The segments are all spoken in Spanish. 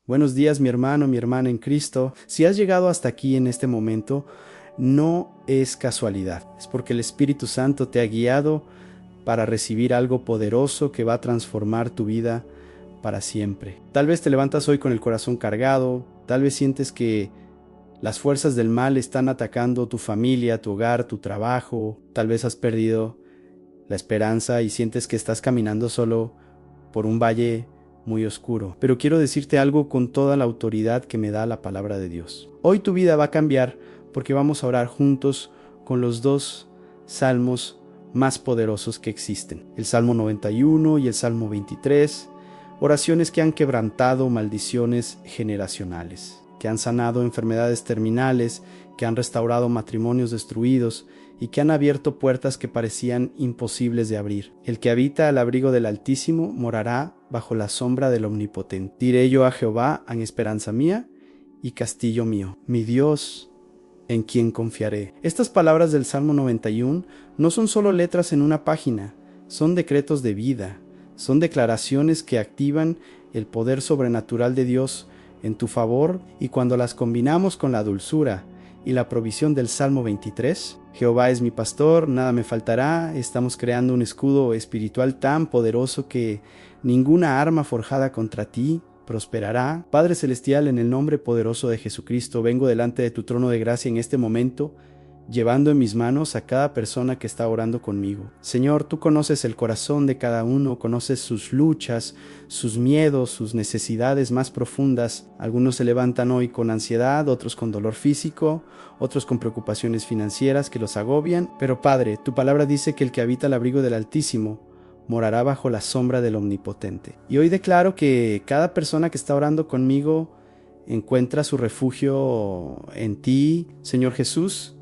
Buenos días, mi hermano, mi hermana en Cristo. Si has llegado hasta aquí en este momento, no es casualidad. Es porque el Espíritu Santo te ha guiado para recibir algo poderoso que va a transformar tu vida para siempre. Tal vez te levantas hoy con el corazón cargado, tal vez sientes que las fuerzas del mal están atacando tu familia, tu hogar, tu trabajo. Tal vez has perdido la esperanza y sientes que estás caminando solo por un valle muy oscuro. Pero quiero decirte algo con toda la autoridad que me da la palabra de Dios. Hoy tu vida va a cambiar porque vamos a orar juntos con los dos salmos más poderosos que existen. El Salmo 91 y el Salmo 23. Oraciones que han quebrantado maldiciones generacionales, que han sanado enfermedades terminales, que han restaurado matrimonios destruidos y que han abierto puertas que parecían imposibles de abrir. El que habita al abrigo del Altísimo morará bajo la sombra del Omnipotente. Diré yo a Jehová, en esperanza mía y castillo mío, mi Dios, en quien confiaré. Estas palabras del Salmo 91 no son solo letras en una página, son decretos de vida, son declaraciones que activan el poder sobrenatural de Dios en tu favor, y cuando las combinamos con la dulzura y la provisión del Salmo 23, Jehová es mi pastor, nada me faltará, estamos creando un escudo espiritual tan poderoso que ninguna arma forjada contra ti prosperará. Padre Celestial, en el nombre poderoso de Jesucristo, vengo delante de tu trono de gracia en este momento, llevando en mis manos a cada persona que está orando conmigo. Señor, tú conoces el corazón de cada uno, conoces sus luchas, sus miedos, sus necesidades más profundas. Algunos se levantan hoy con ansiedad, otros con dolor físico, otros con preocupaciones financieras que los agobian. Pero Padre, tu palabra dice que el que habita al abrigo del Altísimo morará bajo la sombra del Omnipotente. Y hoy declaro que cada persona que está orando conmigo encuentra su refugio en ti, Señor Jesús.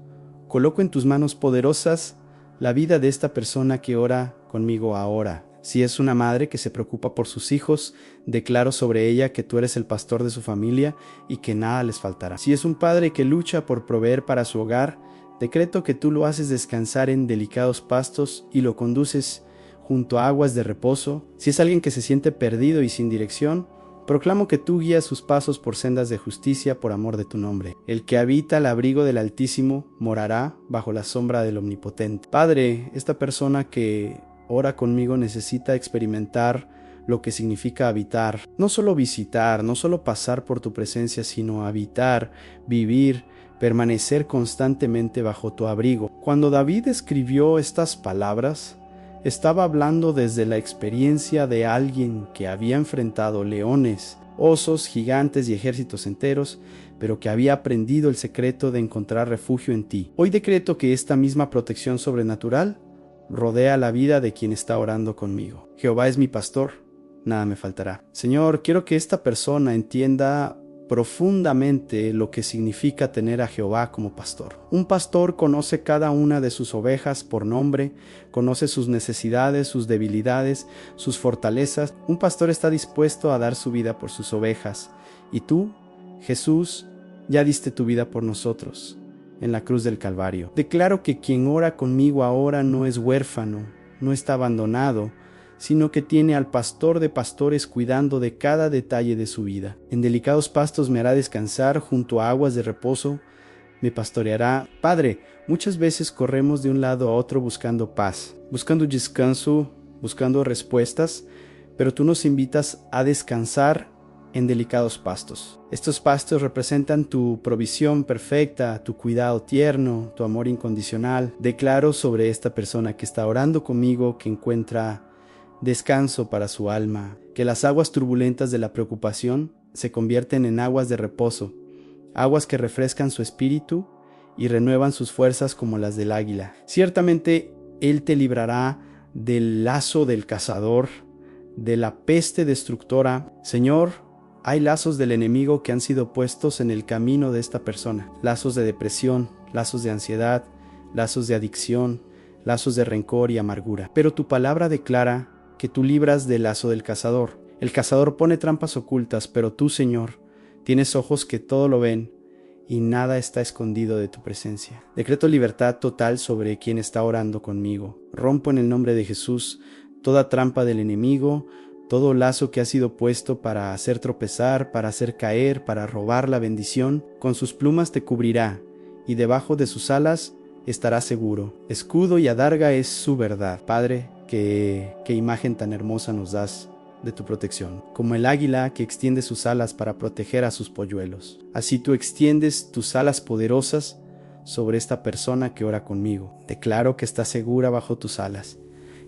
Coloco en tus manos poderosas la vida de esta persona que ora conmigo ahora. Si es una madre que se preocupa por sus hijos, declaro sobre ella que tú eres el pastor de su familia y que nada les faltará. Si es un padre que lucha por proveer para su hogar, decreto que tú lo haces descansar en delicados pastos y lo conduces junto a aguas de reposo. Si es alguien que se siente perdido y sin dirección, proclamo que tú guías sus pasos por sendas de justicia por amor de tu nombre. El que habita al abrigo del Altísimo morará bajo la sombra del Omnipotente. Padre, esta persona que ora conmigo necesita experimentar lo que significa habitar. No solo visitar, no solo pasar por tu presencia, sino habitar, vivir, permanecer constantemente bajo tu abrigo. Cuando David escribió estas palabras, estaba hablando desde la experiencia de alguien que había enfrentado leones, osos, gigantes y ejércitos enteros, pero que había aprendido el secreto de encontrar refugio en ti. Hoy decreto que esta misma protección sobrenatural rodea la vida de quien está orando conmigo. Jehová es mi pastor, nada me faltará. Señor, quiero que esta persona entienda profundamente lo que significa tener a Jehová como pastor. Un pastor conoce cada una de sus ovejas por nombre, conoce sus necesidades, sus debilidades, sus fortalezas. Un pastor está dispuesto a dar su vida por sus ovejas. Y tú, Jesús, ya diste tu vida por nosotros en la cruz del Calvario. Declaro que quien ora conmigo ahora no es huérfano, no está abandonado, sino que tiene al pastor de pastores cuidando de cada detalle de su vida. En delicados pastos me hará descansar, junto a aguas de reposo me pastoreará. Padre, muchas veces corremos de un lado a otro buscando paz, buscando descanso, buscando respuestas, pero tú nos invitas a descansar en delicados pastos. Estos pastos representan tu provisión perfecta, tu cuidado tierno, tu amor incondicional. Declaro sobre esta persona que está orando conmigo que encuentra descanso para su alma, que las aguas turbulentas de la preocupación se convierten en aguas de reposo, aguas que refrescan su espíritu y renuevan sus fuerzas como las del águila. Ciertamente Él te librará del lazo del cazador, de la peste destructora. Señor, hay lazos del enemigo que han sido puestos en el camino de esta persona, lazos de depresión, lazos de ansiedad, lazos de adicción, lazos de rencor y amargura. Pero tu palabra declara que tú libras del lazo del cazador. El cazador pone trampas ocultas, pero tú, Señor, tienes ojos que todo lo ven y nada está escondido de tu presencia. Decreto libertad total sobre quien está orando conmigo. Rompo en el nombre de Jesús toda trampa del enemigo, Todo lazo que ha sido puesto para hacer tropezar, para hacer caer, para robar la bendición, con sus plumas te cubrirá, y debajo de sus alas estarás seguro. Escudo y adarga es su verdad. Padre, qué imagen tan hermosa nos das de tu protección. Como el águila que extiende sus alas para proteger a sus polluelos. Así tú extiendes tus alas poderosas sobre esta persona que ora conmigo. Declaro que está segura bajo tus alas,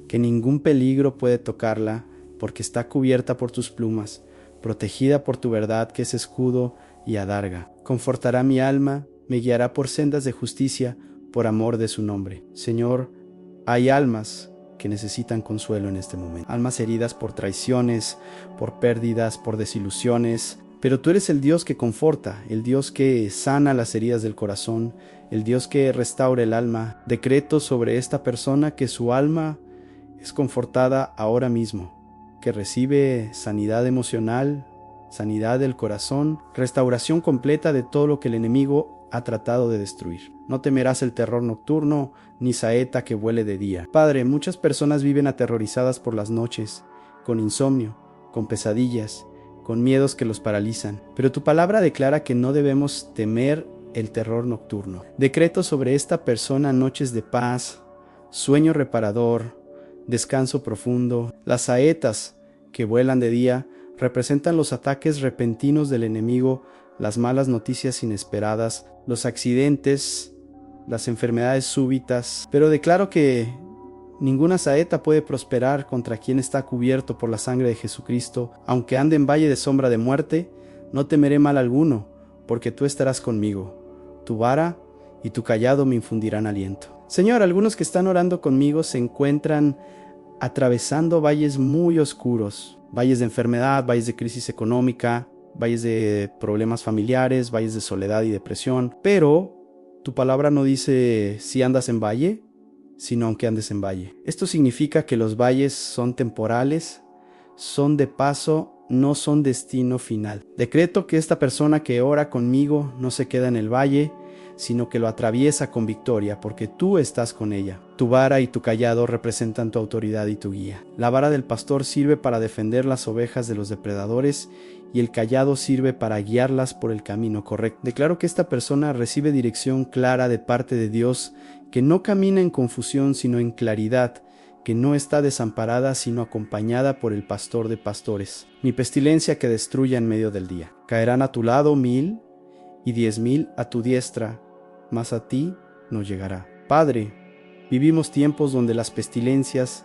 que ningún peligro puede tocarla, porque está cubierta por tus plumas, protegida por tu verdad que es escudo y adarga. Confortará mi alma, me guiará por sendas de justicia, por amor de su nombre. Señor, hay almas que necesitan consuelo en este momento. Almas heridas por traiciones, por pérdidas, por desilusiones. Pero tú eres el Dios que conforta, el Dios que sana las heridas del corazón, el Dios que restaura el alma. Decreto sobre esta persona que su alma es confortada ahora mismo, que recibe sanidad emocional, sanidad del corazón, restauración completa de todo lo que el enemigo ha tratado de destruir. No temerás el terror nocturno, ni saeta que vuele de día. Padre, muchas personas viven aterrorizadas por las noches, con insomnio, con pesadillas, con miedos que los paralizan. Pero tu palabra declara que no debemos temer el terror nocturno. Decreto sobre esta persona noches de paz, sueño reparador, descanso profundo. Las saetas que vuelan de día representan los ataques repentinos del enemigo, las malas noticias inesperadas, los accidentes, las enfermedades súbitas. Pero declaro que ninguna saeta puede prosperar contra quien está cubierto por la sangre de Jesucristo. Aunque ande en valle de sombra de muerte, no temeré mal alguno, porque tú estarás conmigo. Tu vara y tu cayado me infundirán aliento. Señor, algunos que están orando conmigo se encuentran atravesando valles muy oscuros, valles de enfermedad, valles de crisis económica, valles de problemas familiares, valles de soledad y depresión. Pero tu palabra no dice si andas en valle, sino aunque andes en valle. Esto significa que los valles son temporales, son de paso, no son destino final. Decreto que esta persona que ora conmigo no se queda en el valle, sino que lo atraviesa con victoria, porque tú estás con ella. Tu vara y tu cayado representan tu autoridad y tu guía. La vara del pastor sirve para defender las ovejas de los depredadores, y el cayado sirve para guiarlas por el camino correcto. Declaro que esta persona recibe dirección clara de parte de Dios, que no camina en confusión, sino en claridad, que no está desamparada, sino acompañada por el pastor de pastores. Ni pestilencia que destruya en medio del día. Caerán a tu lado 1000 y 10,000 a tu diestra, mas a ti no llegará. Padre, vivimos tiempos donde las pestilencias,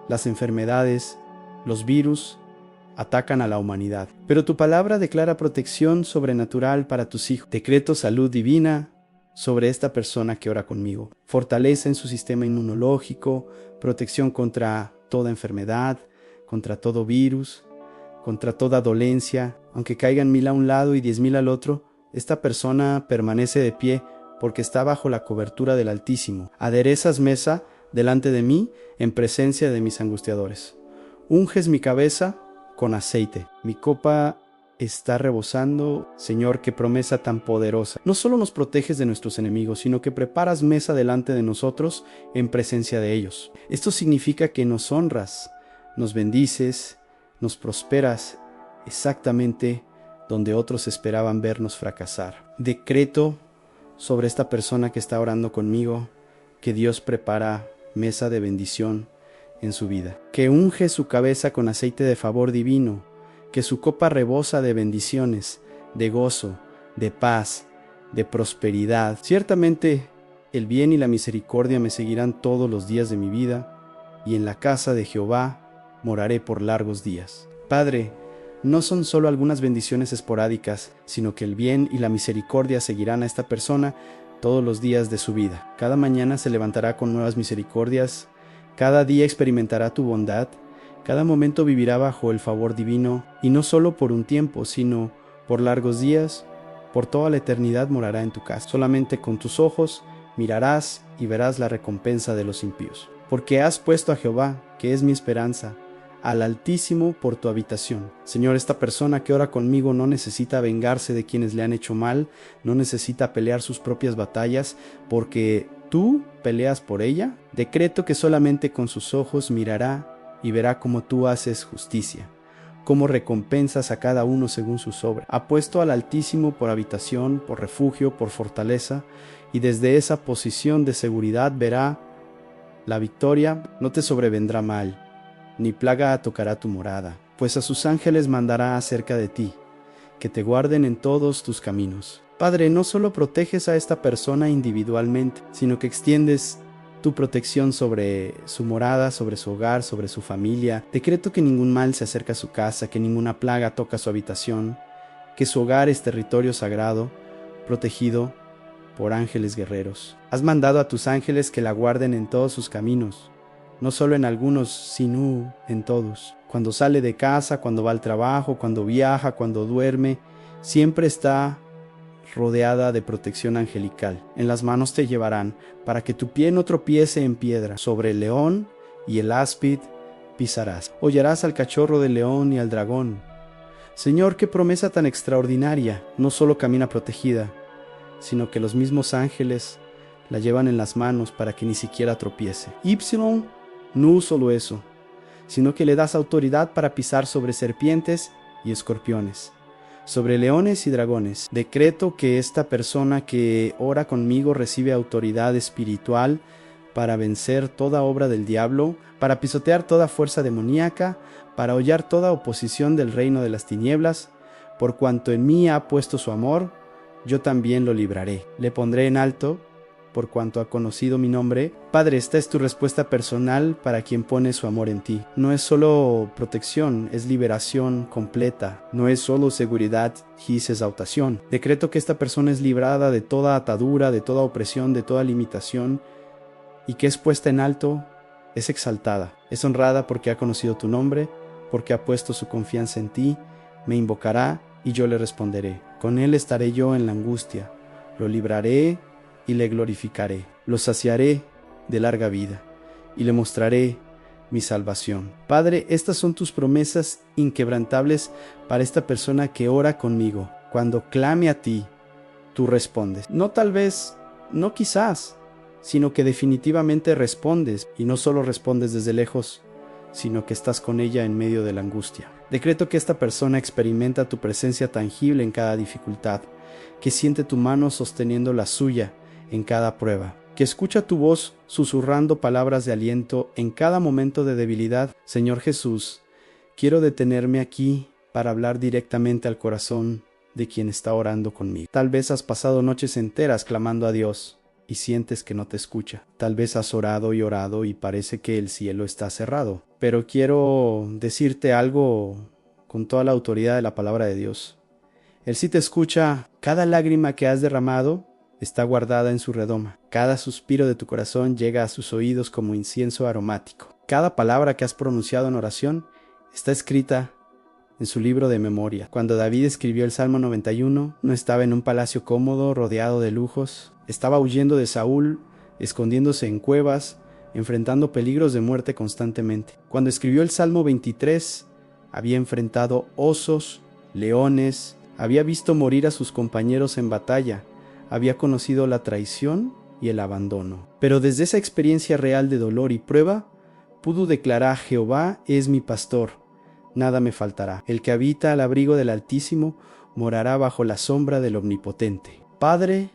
las enfermedades, los virus atacan a la humanidad. Pero tu palabra declara protección sobrenatural para tus hijos. Decreto salud divina sobre esta persona que ora conmigo. Fortaleza en su sistema inmunológico, protección contra toda enfermedad, contra todo virus, contra toda dolencia. Aunque caigan 1000 a un lado y 10,000 al otro, esta persona permanece de pie porque está bajo la cobertura del Altísimo. Aderezas mesa delante de mí en presencia de mis angustiadores. Unges mi cabeza con aceite. Mi copa está rebosando. Señor, qué promesa tan poderosa. No solo nos proteges de nuestros enemigos, sino que preparas mesa delante de nosotros en presencia de ellos. Esto significa que nos honras, nos bendices, nos prosperas exactamente donde otros esperaban vernos fracasar. Decreto sobre esta persona que está orando conmigo que Dios prepara mesa de bendición en su vida, que unge su cabeza con aceite de favor divino, que su copa rebosa de bendiciones, de gozo, de paz, de prosperidad. Ciertamente el bien y la misericordia me seguirán todos los días de mi vida, y en la casa de Jehová moraré por largos días. Padre, no son solo algunas bendiciones esporádicas, sino que el bien y la misericordia seguirán a esta persona todos los días de su vida. Cada mañana se levantará con nuevas misericordias, cada día experimentará tu bondad, cada momento vivirá bajo el favor divino, y no solo por un tiempo, sino por largos días, por toda la eternidad morará en tu casa. Solamente con tus ojos mirarás y verás la recompensa de los impíos. Porque has puesto a Jehová, que es mi esperanza, al Altísimo por tu habitación. Señor, esta persona que ora conmigo no necesita vengarse de quienes le han hecho mal, no necesita pelear sus propias batallas, porque tú peleas por ella. Decreto que solamente con sus ojos mirará y verá cómo tú haces justicia. como recompensas a cada uno según sus obras. Ha puesto al Altísimo por habitación, por refugio, por fortaleza, y desde esa posición de seguridad verá la victoria. No te sobrevendrá mal, ni plaga tocará tu morada, pues a sus ángeles mandará acerca de ti, que te guarden en todos tus caminos. Padre, no solo proteges a esta persona individualmente, sino que extiendes tu protección sobre su morada, sobre su hogar, sobre su familia. Decreto que ningún mal se acerca a su casa, que ninguna plaga toca su habitación, que su hogar es territorio sagrado, protegido por ángeles guerreros. Has mandado a tus ángeles que la guarden en todos sus caminos, no solo en algunos, sino en todos. Cuando sale de casa, cuando va al trabajo, cuando viaja, cuando duerme, siempre está rodeada de protección angelical. En las manos te llevarán, para que tu pie no tropiece en piedra. Sobre el león y el áspid pisarás. Hollarás al cachorro del león y al dragón. Señor, qué promesa tan extraordinaria. No solo camina protegida, sino que los mismos ángeles la llevan en las manos para que ni siquiera tropiece. No solo eso, sino que le das autoridad para pisar sobre serpientes y escorpiones, sobre leones y dragones. Decreto que esta persona que ora conmigo recibe autoridad espiritual para vencer toda obra del diablo, para pisotear toda fuerza demoníaca, para hollar toda oposición del reino de las tinieblas. Por cuanto en mí ha puesto su amor, yo también lo libraré. Le pondré en alto, por cuanto ha conocido mi nombre. Padre, esta es tu respuesta personal para quien pone su amor en ti. No es solo protección, es liberación completa. No es solo seguridad y exaltación. Decreto que esta persona es librada de toda atadura, de toda opresión, de toda limitación, y que es puesta en alto, es exaltada, es honrada porque ha conocido tu nombre, porque ha puesto su confianza en ti. Me invocará y yo le responderé. Con él estaré yo en la angustia. Lo libraré y le glorificaré. Lo saciaré de larga vida y le mostraré mi salvación. Padre, estas son tus promesas inquebrantables para esta persona que ora conmigo. Cuando clame a ti, tú respondes. No tal vez, no quizás, sino que definitivamente respondes, y no solo respondes desde lejos, sino que estás con ella en medio de la angustia. Decreto que esta persona experimenta tu presencia tangible en cada dificultad, que siente tu mano sosteniendo la suya en cada prueba, que escucha tu voz susurrando palabras de aliento en cada momento de debilidad. Señor Jesús, quiero detenerme aquí para hablar directamente al corazón de quien está orando conmigo. Tal vez has pasado noches enteras clamando a Dios y sientes que no te escucha. Tal vez has orado y parece que el cielo está cerrado. Pero quiero decirte algo con toda la autoridad de la palabra de Dios. Él sí te escucha. Cada lágrima que has derramado está guardada en su redoma. Cada suspiro de tu corazón llega a sus oídos como incienso aromático. Cada palabra que has pronunciado en oración está escrita en su libro de memoria. Cuando David escribió el Salmo 91, no estaba en un palacio cómodo, rodeado de lujos. Estaba huyendo de Saúl, escondiéndose en cuevas, enfrentando peligros de muerte constantemente. Cuando escribió el Salmo 23, había enfrentado osos, leones, había visto morir a sus compañeros en batalla, había conocido la traición y el abandono. Pero desde esa experiencia real de dolor y prueba, pudo declarar: Jehová es mi pastor, nada me faltará. El que habita al abrigo del Altísimo morará bajo la sombra del Omnipotente. Padre,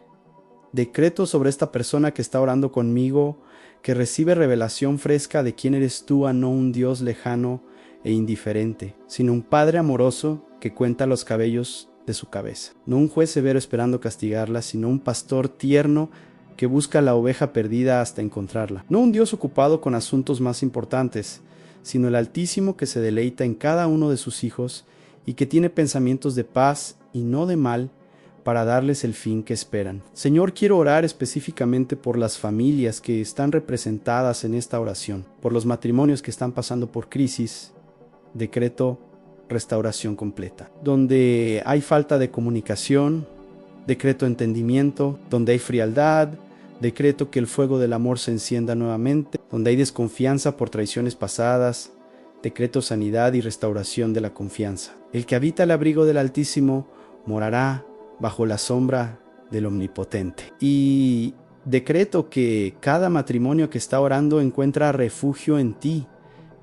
decreto sobre esta persona que está orando conmigo, que recibe revelación fresca de quién eres tú, a no un Dios lejano e indiferente, sino un Padre amoroso que cuenta los cabellos de su cabeza. No un juez severo esperando castigarla, sino un pastor tierno que busca la oveja perdida hasta encontrarla. No un Dios ocupado con asuntos más importantes, sino el Altísimo que se deleita en cada uno de sus hijos y que tiene pensamientos de paz y no de mal, para darles el fin que esperan. Señor, quiero orar específicamente por las familias que están representadas en esta oración, por los matrimonios que están pasando por crisis. Decreto restauración completa. Donde hay falta de comunicación, decreto entendimiento. Donde hay frialdad, decreto que el fuego del amor se encienda nuevamente. Donde hay desconfianza por traiciones pasadas, decreto sanidad y restauración de la confianza. El que habita el abrigo del Altísimo morará bajo la sombra del Omnipotente. Y decreto que cada matrimonio que está orando encuentra refugio en ti,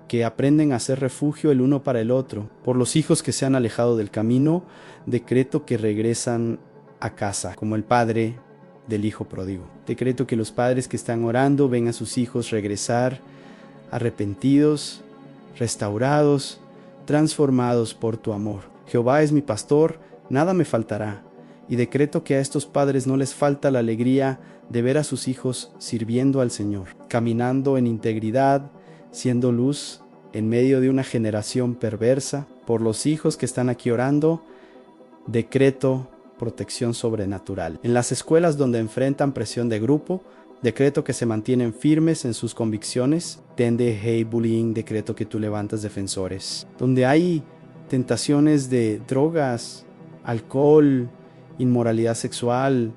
que aprenden a ser refugio el uno para el otro. Por los hijos que se han alejado del camino, decreto que regresan a casa, como el padre del hijo pródigo. Decreto que los padres que están orando ven a sus hijos regresar arrepentidos, restaurados, transformados por tu amor. Jehová es mi pastor, nada me faltará. Y decreto que a estos padres no les falta la alegría de ver a sus hijos sirviendo al Señor, caminando en integridad, siendo luz en medio de una generación perversa. Por los hijos que están aquí orando, decreto protección sobrenatural. En las escuelas donde enfrentan presión de grupo, decreto que se mantienen firmes en sus convicciones. Tende, hey, bullying, decreto que tú levantas defensores. Donde hay tentaciones de drogas, alcohol, inmoralidad sexual,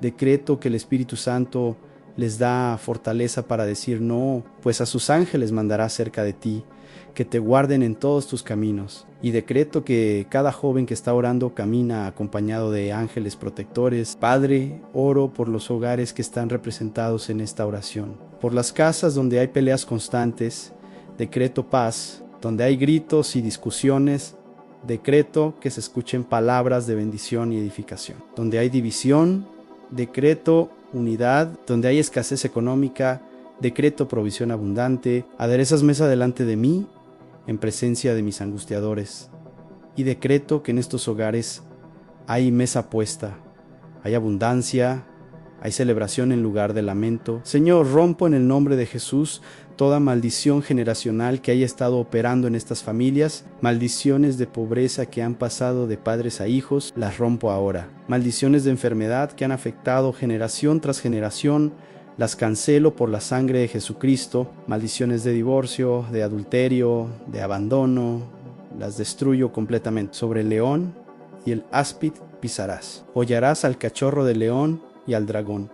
decreto que el Espíritu Santo les da fortaleza para decir no, pues a sus ángeles mandará cerca de ti, que te guarden en todos tus caminos. Y decreto que cada joven que está orando camina acompañado de ángeles protectores. Padre, oro por los hogares que están representados en esta oración. Por las casas donde hay peleas constantes, decreto paz. Donde hay gritos y discusiones, decreto que se escuchen palabras de bendición y edificación. Donde hay división, decreto unidad. Donde hay escasez económica, decreto provisión abundante. Aderezas mesa delante de mí, en presencia de mis angustiadores. Y decreto que en estos hogares hay mesa puesta, hay abundancia, hay celebración en lugar de lamento. Señor, rompo en el nombre de Jesús toda maldición generacional que haya estado operando en estas familias, maldiciones de pobreza que han pasado de padres a hijos, las rompo ahora. Maldiciones de enfermedad que han afectado generación tras generación, las cancelo por la sangre de Jesucristo. Maldiciones de divorcio, de adulterio, de abandono, las destruyo completamente. Sobre el león y el áspid pisarás. Hollarás al cachorro del león y al dragón.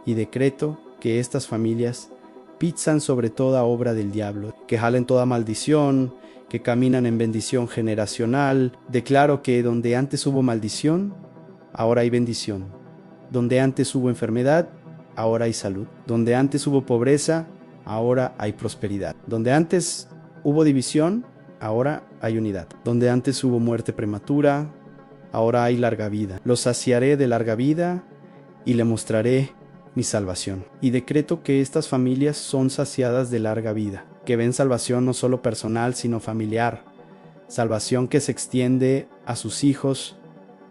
Y decreto que estas familias pisan sobre toda obra del diablo, que jalen toda maldición, que caminan en bendición generacional. Declaro que donde antes hubo maldición, ahora hay bendición. Donde antes hubo enfermedad, ahora hay salud. Donde antes hubo pobreza, ahora hay prosperidad. Donde antes hubo división, ahora hay unidad. Donde antes hubo muerte prematura, ahora hay larga vida. Los saciaré de larga vida y le mostraré mi salvación. Y decreto que estas familias son saciadas de larga vida, que ven salvación no solo personal, sino familiar. Salvación que se extiende a sus hijos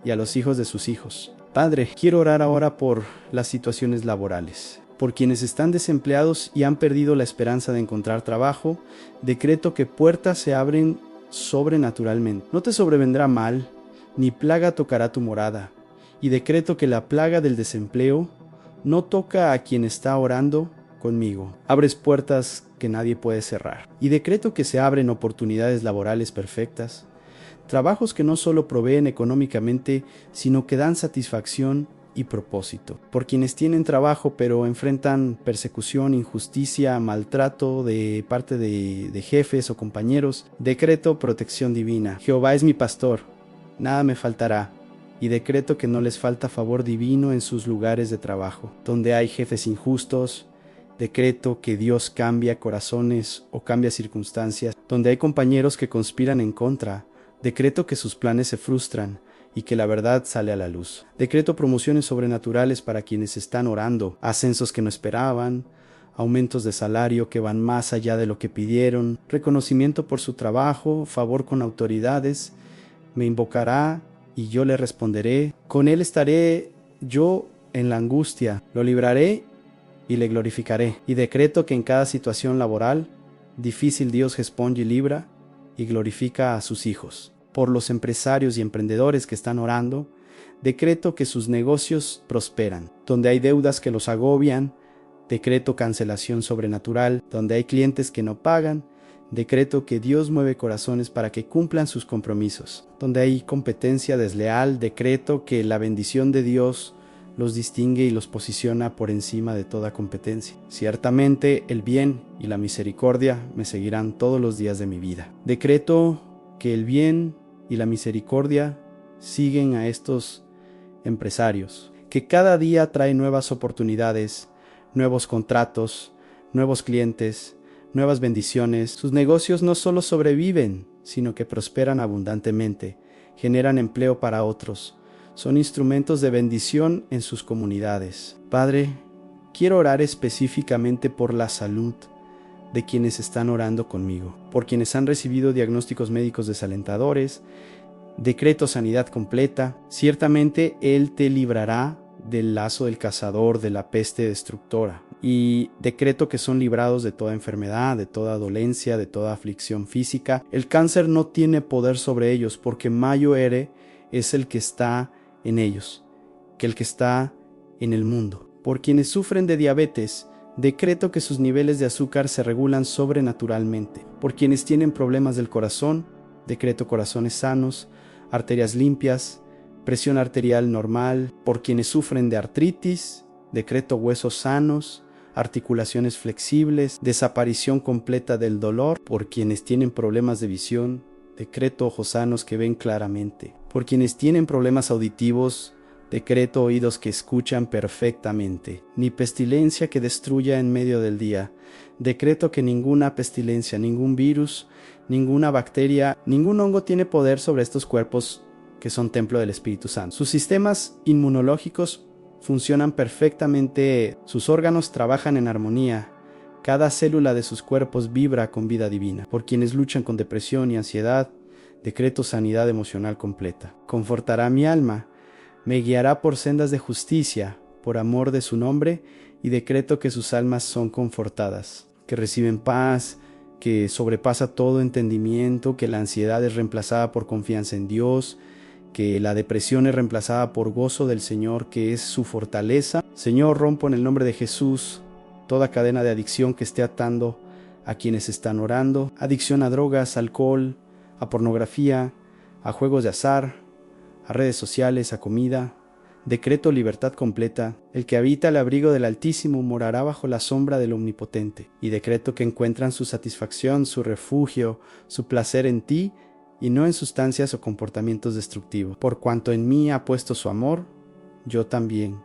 y a los hijos de sus hijos. Padre, quiero orar ahora por las situaciones laborales, por quienes están desempleados y han perdido la esperanza de encontrar trabajo. Decreto que puertas se abren sobrenaturalmente. No te sobrevendrá mal, ni plaga tocará tu morada. Y decreto que la plaga del desempleo no toca a quien está orando conmigo. Abres puertas que nadie puede cerrar. Y decreto que se abren oportunidades laborales perfectas. Trabajos que no solo proveen económicamente, sino que dan satisfacción y propósito. Por quienes tienen trabajo pero enfrentan persecución, injusticia, maltrato de parte de jefes o compañeros, decreto protección divina. Jehová es mi pastor, nada me faltará. Y decreto que no les falta favor divino en sus lugares de trabajo. Donde hay jefes injustos, decreto que Dios cambia corazones o cambia circunstancias. Donde hay compañeros que conspiran en contra, decreto que sus planes se frustran y que la verdad sale a la luz. Decreto promociones sobrenaturales para quienes están orando, ascensos que no esperaban, aumentos de salario que van más allá de lo que pidieron, reconocimiento por su trabajo, favor con autoridades. Me invocará y yo le responderé. Con él estaré yo en la angustia, lo libraré y le glorificaré. Y decreto que en cada situación laboral difícil Dios responde y libra y glorifica a sus hijos. Por los empresarios y emprendedores que están orando, decreto que sus negocios prosperan. Donde hay deudas que los agobian, decreto cancelación sobrenatural. Donde hay clientes que no pagan, decreto que Dios mueve corazones para que cumplan sus compromisos. Donde hay competencia desleal, decreto que la bendición de Dios los distingue y los posiciona por encima de toda competencia. Ciertamente el bien y la misericordia me seguirán todos los días de mi vida. Decreto que el bien y la misericordia siguen a estos empresarios, que cada día trae nuevas oportunidades, nuevos contratos, nuevos clientes, nuevas bendiciones. Sus negocios no solo sobreviven, sino que prosperan abundantemente, generan empleo para otros, son instrumentos de bendición en sus comunidades. Padre, quiero orar específicamente por la salud de quienes están orando conmigo, por quienes han recibido diagnósticos médicos desalentadores. Decreto sanidad completa. Ciertamente Él te librará del lazo del cazador, de la peste destructora. Y decreto que son librados de toda enfermedad, de toda dolencia, de toda aflicción física. El cáncer no tiene poder sobre ellos, porque Mayo Ere es el que está en ellos, que el que está en el mundo. Por quienes sufren de diabetes, decreto que sus niveles de azúcar se regulan sobrenaturalmente. Por quienes tienen problemas del corazón, decreto corazones sanos, arterias limpias, presión arterial normal. Por quienes sufren de artritis, decreto huesos sanos, articulaciones flexibles, desaparición completa del dolor. Por quienes tienen problemas de visión, decreto ojos sanos que ven claramente. Por quienes tienen problemas auditivos, decreto oídos que escuchan perfectamente. Ni pestilencia que destruya en medio del día. Decreto que ninguna pestilencia, ningún virus, ninguna bacteria, ningún hongo tiene poder sobre estos cuerpos que son templo del Espíritu Santo. Sus sistemas inmunológicos funcionan perfectamente, sus órganos trabajan en armonía, cada célula de sus cuerpos vibra con vida divina. Por quienes luchan con depresión y ansiedad, decreto sanidad emocional completa. Confortará mi alma, me guiará por sendas de justicia, por amor de su nombre, y decreto que sus almas son confortadas, que reciben paz, que sobrepasa todo entendimiento, que la ansiedad es reemplazada por confianza en Dios, que la depresión es reemplazada por gozo del Señor, que es su fortaleza. Señor, rompo en el nombre de Jesús toda cadena de adicción que esté atando a quienes están orando, adicción a drogas, alcohol, a pornografía, a juegos de azar, a redes sociales, a comida. Decreto libertad completa. El que habita el abrigo del Altísimo morará bajo la sombra del Omnipotente. Y decreto que encuentran su satisfacción, su refugio, su placer en ti, y no en sustancias o comportamientos destructivos. Por cuanto en mí ha puesto su amor, yo también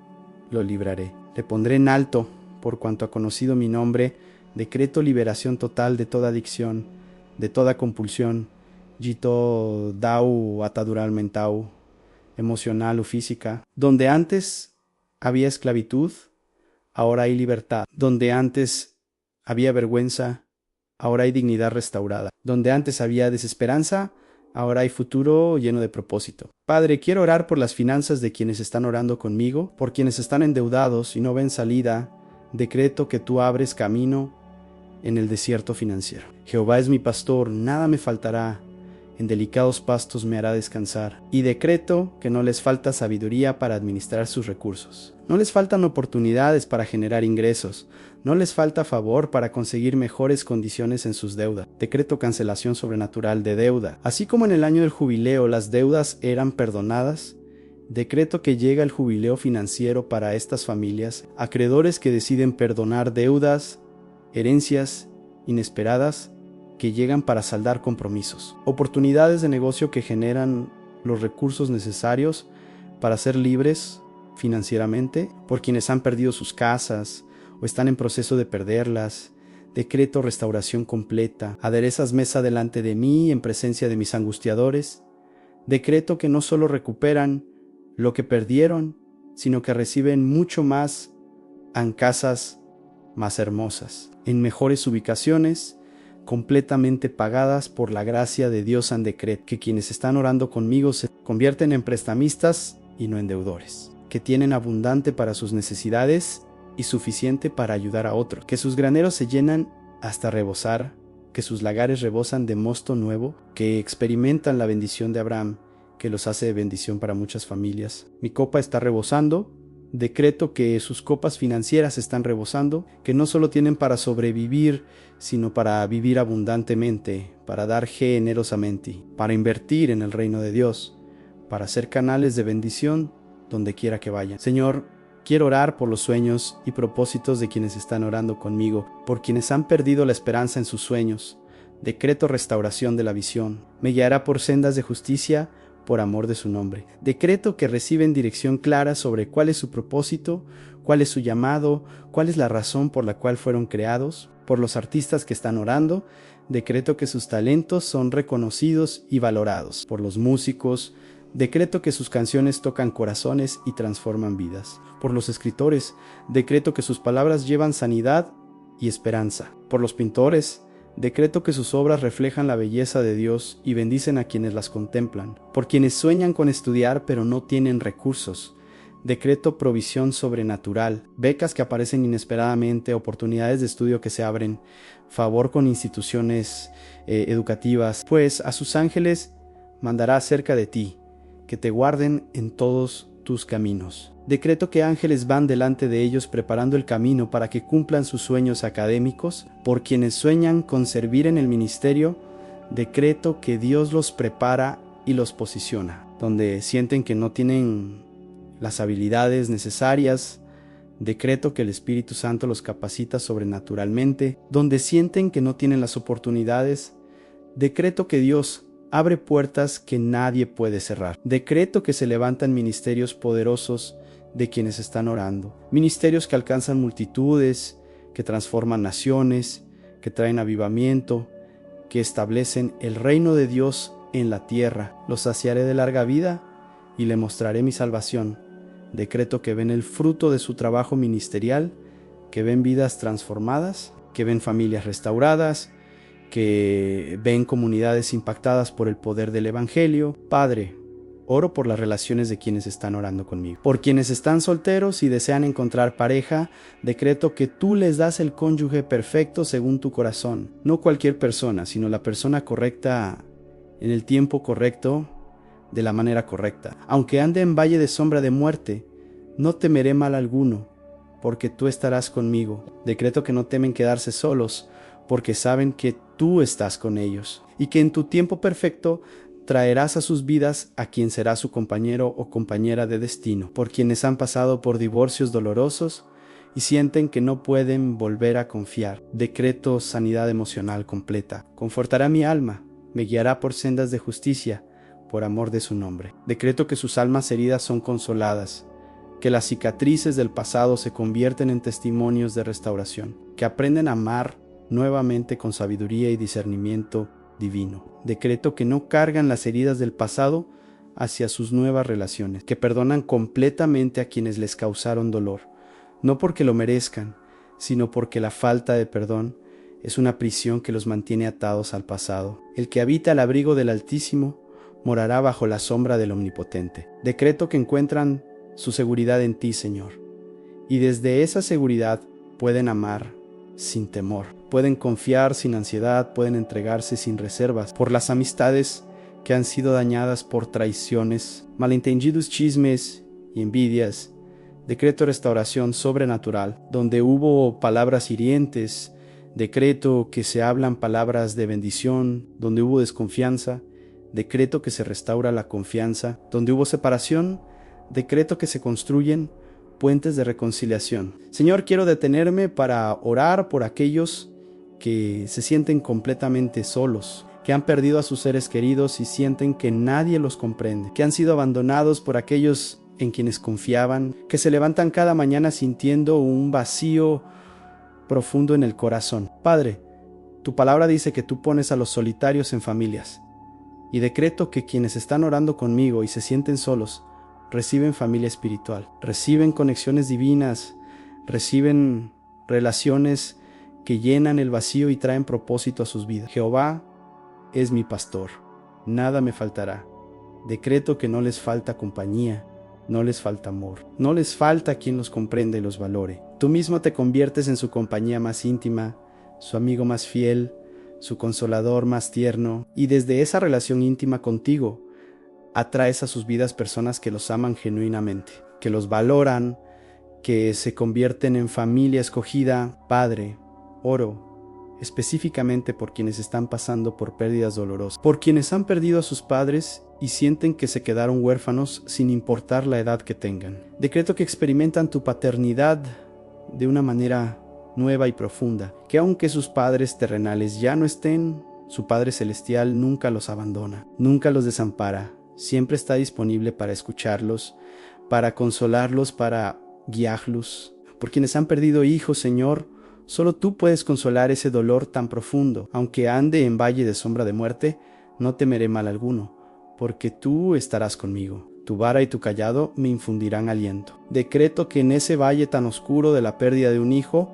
lo libraré. Le pondré en alto, por cuanto ha conocido mi nombre. Decreto liberación total de toda adicción, de toda compulsión, Jito Dau atadural mentau, emocional o física. Donde antes había esclavitud, ahora hay libertad. Donde antes había vergüenza, ahora hay dignidad restaurada. Donde antes había desesperanza, ahora hay futuro lleno de propósito. Padre, quiero orar por las finanzas de quienes están orando conmigo, por quienes están endeudados y no ven salida. Decreto que tú abres camino en el desierto financiero. Jehová es mi pastor, nada me faltará. En delicados pastos me hará descansar. Y decreto que no les falta sabiduría para administrar sus recursos. No les faltan oportunidades para generar ingresos. No les falta favor para conseguir mejores condiciones en sus deudas. Decreto cancelación sobrenatural de deuda. Así como en el año del jubileo las deudas eran perdonadas, decreto que llega el jubileo financiero para estas familias, acreedores que deciden perdonar deudas, herencias inesperadas que llegan para saldar compromisos, oportunidades de negocio que generan los recursos necesarios para ser libres financieramente por quienes han perdido sus casas o están en proceso de perderlas. Decreto restauración completa. Aderezas mesa delante de mí en presencia de mis angustiadores. Decreto que no solo recuperan lo que perdieron, sino que reciben mucho más en casas más hermosas, en mejores ubicaciones, completamente pagadas por la gracia de Dios. En decreto que quienes están orando conmigo se convierten en prestamistas y no en deudores, que tienen abundante para sus necesidades y suficiente para ayudar a otros, que sus graneros se llenan hasta rebosar, que sus lagares rebosan de mosto nuevo, que experimentan la bendición de Abraham, que los hace de bendición para muchas familias. Mi copa está rebosando. Decreto que sus copas financieras están rebosando, que no solo tienen para sobrevivir, sino para vivir abundantemente, para dar generosamente, para invertir en el reino de Dios, para ser canales de bendición donde quiera que vayan. Señor, quiero orar por los sueños y propósitos de quienes están orando conmigo, por quienes han perdido la esperanza en sus sueños. Decreto restauración de la visión. Me guiará por sendas de justicia, por amor de su nombre. Decreto que reciben dirección clara sobre cuál es su propósito, cuál es su llamado, cuál es la razón por la cual fueron creados. Por los artistas que están orando, decreto que sus talentos son reconocidos y valorados. Por los músicos, decreto que sus canciones tocan corazones y transforman vidas. Por los escritores, decreto que sus palabras llevan sanidad y esperanza. Por los pintores, decreto que sus obras reflejan la belleza de Dios y bendicen a quienes las contemplan. Por quienes sueñan con estudiar pero no tienen recursos, decreto provisión sobrenatural, becas que aparecen inesperadamente, oportunidades de estudio que se abren, favor con instituciones educativas, pues a sus ángeles mandará cerca de ti, que te guarden en todos tus caminos. Decreto que ángeles van delante de ellos preparando el camino para que cumplan sus sueños académicos. Por quienes sueñan con servir en el ministerio, decreto que Dios los prepara y los posiciona. Donde sienten que no tienen las habilidades necesarias, decreto que el Espíritu Santo los capacita sobrenaturalmente. Donde sienten que no tienen las oportunidades, decreto que Dios abre puertas que nadie puede cerrar. Decreto que se levantan ministerios poderosos de quienes están orando. Ministerios que alcanzan multitudes, que transforman naciones, que traen avivamiento, que establecen el reino de Dios en la tierra. Los saciaré de larga vida y le mostraré mi salvación. Decreto que ven el fruto de su trabajo ministerial, que ven vidas transformadas, que ven familias restauradas, que ven comunidades impactadas por el poder del Evangelio. Padre, oro por las relaciones de quienes están orando conmigo. Por quienes están solteros y desean encontrar pareja, decreto que tú les das el cónyuge perfecto según tu corazón. No cualquier persona, sino la persona correcta en el tiempo correcto, de la manera correcta. Aunque ande en valle de sombra de muerte, no temeré mal alguno, porque tú estarás conmigo. Decreto que no temen quedarse solos, porque saben que tú estás con ellos, y que en tu tiempo perfecto traerás a sus vidas a quien será su compañero o compañera de destino. Por quienes han pasado por divorcios dolorosos y sienten que no pueden volver a confiar, decreto sanidad emocional completa. Confortará mi alma, me guiará por sendas de justicia, por amor de su nombre. Decreto que sus almas heridas son consoladas, que las cicatrices del pasado se convierten en testimonios de restauración, que aprenden a amar nuevamente con sabiduría y discernimiento divino. Decreto que no cargan las heridas del pasado hacia sus nuevas relaciones, que perdonan completamente a quienes les causaron dolor, no porque lo merezcan, sino porque la falta de perdón es una prisión que los mantiene atados al pasado. El que habita al abrigo del Altísimo morará bajo la sombra del Omnipotente. Decreto que encuentran su seguridad en ti, Señor, y desde esa seguridad pueden amar sin temor, pueden confiar sin ansiedad, pueden entregarse sin reservas por las amistades que han sido dañadas por traiciones, malentendidos chismes y envidias. Decreto restauración sobrenatural, donde hubo palabras hirientes. Decreto que se hablan palabras de bendición, donde hubo desconfianza. Decreto que se restaura la confianza, donde hubo separación. Decreto que se construyen puentes de reconciliación. Señor, quiero detenerme para orar por aquellos que se sienten completamente solos, que han perdido a sus seres queridos y sienten que nadie los comprende, que han sido abandonados por aquellos en quienes confiaban, que se levantan cada mañana sintiendo un vacío profundo en el corazón. Padre, tu palabra dice que tú pones a los solitarios en familias, y decreto que quienes están orando conmigo y se sienten solos, reciben familia espiritual, reciben conexiones divinas, reciben relaciones que llenan el vacío y traen propósito a sus vidas. Jehová es mi pastor, nada me faltará. Decreto que no les falta compañía, no les falta amor, no les falta quien los comprenda y los valore. Tú mismo te conviertes en su compañía más íntima, su amigo más fiel, su consolador más tierno, y desde esa relación íntima contigo, atraes a sus vidas personas que los aman genuinamente, que los valoran, que se convierten en familia escogida. Padre, oro específicamente por quienes están pasando por pérdidas dolorosas, por quienes han perdido a sus padres y sienten que se quedaron huérfanos sin importar la edad que tengan. Decreto que experimentan tu paternidad de una manera nueva y profunda, que aunque sus padres terrenales ya no estén, su Padre Celestial nunca los abandona, nunca los desampara. Siempre está disponible para escucharlos, para consolarlos, para guiarlos. Por quienes han perdido hijos, Señor, Solo tú puedes consolar ese dolor tan profundo. Aunque ande en valle de sombra de muerte, no temeré mal alguno, porque tú estarás conmigo. Tu vara y tu cayado me infundirán aliento. Decreto que en ese valle tan oscuro de la pérdida de un hijo,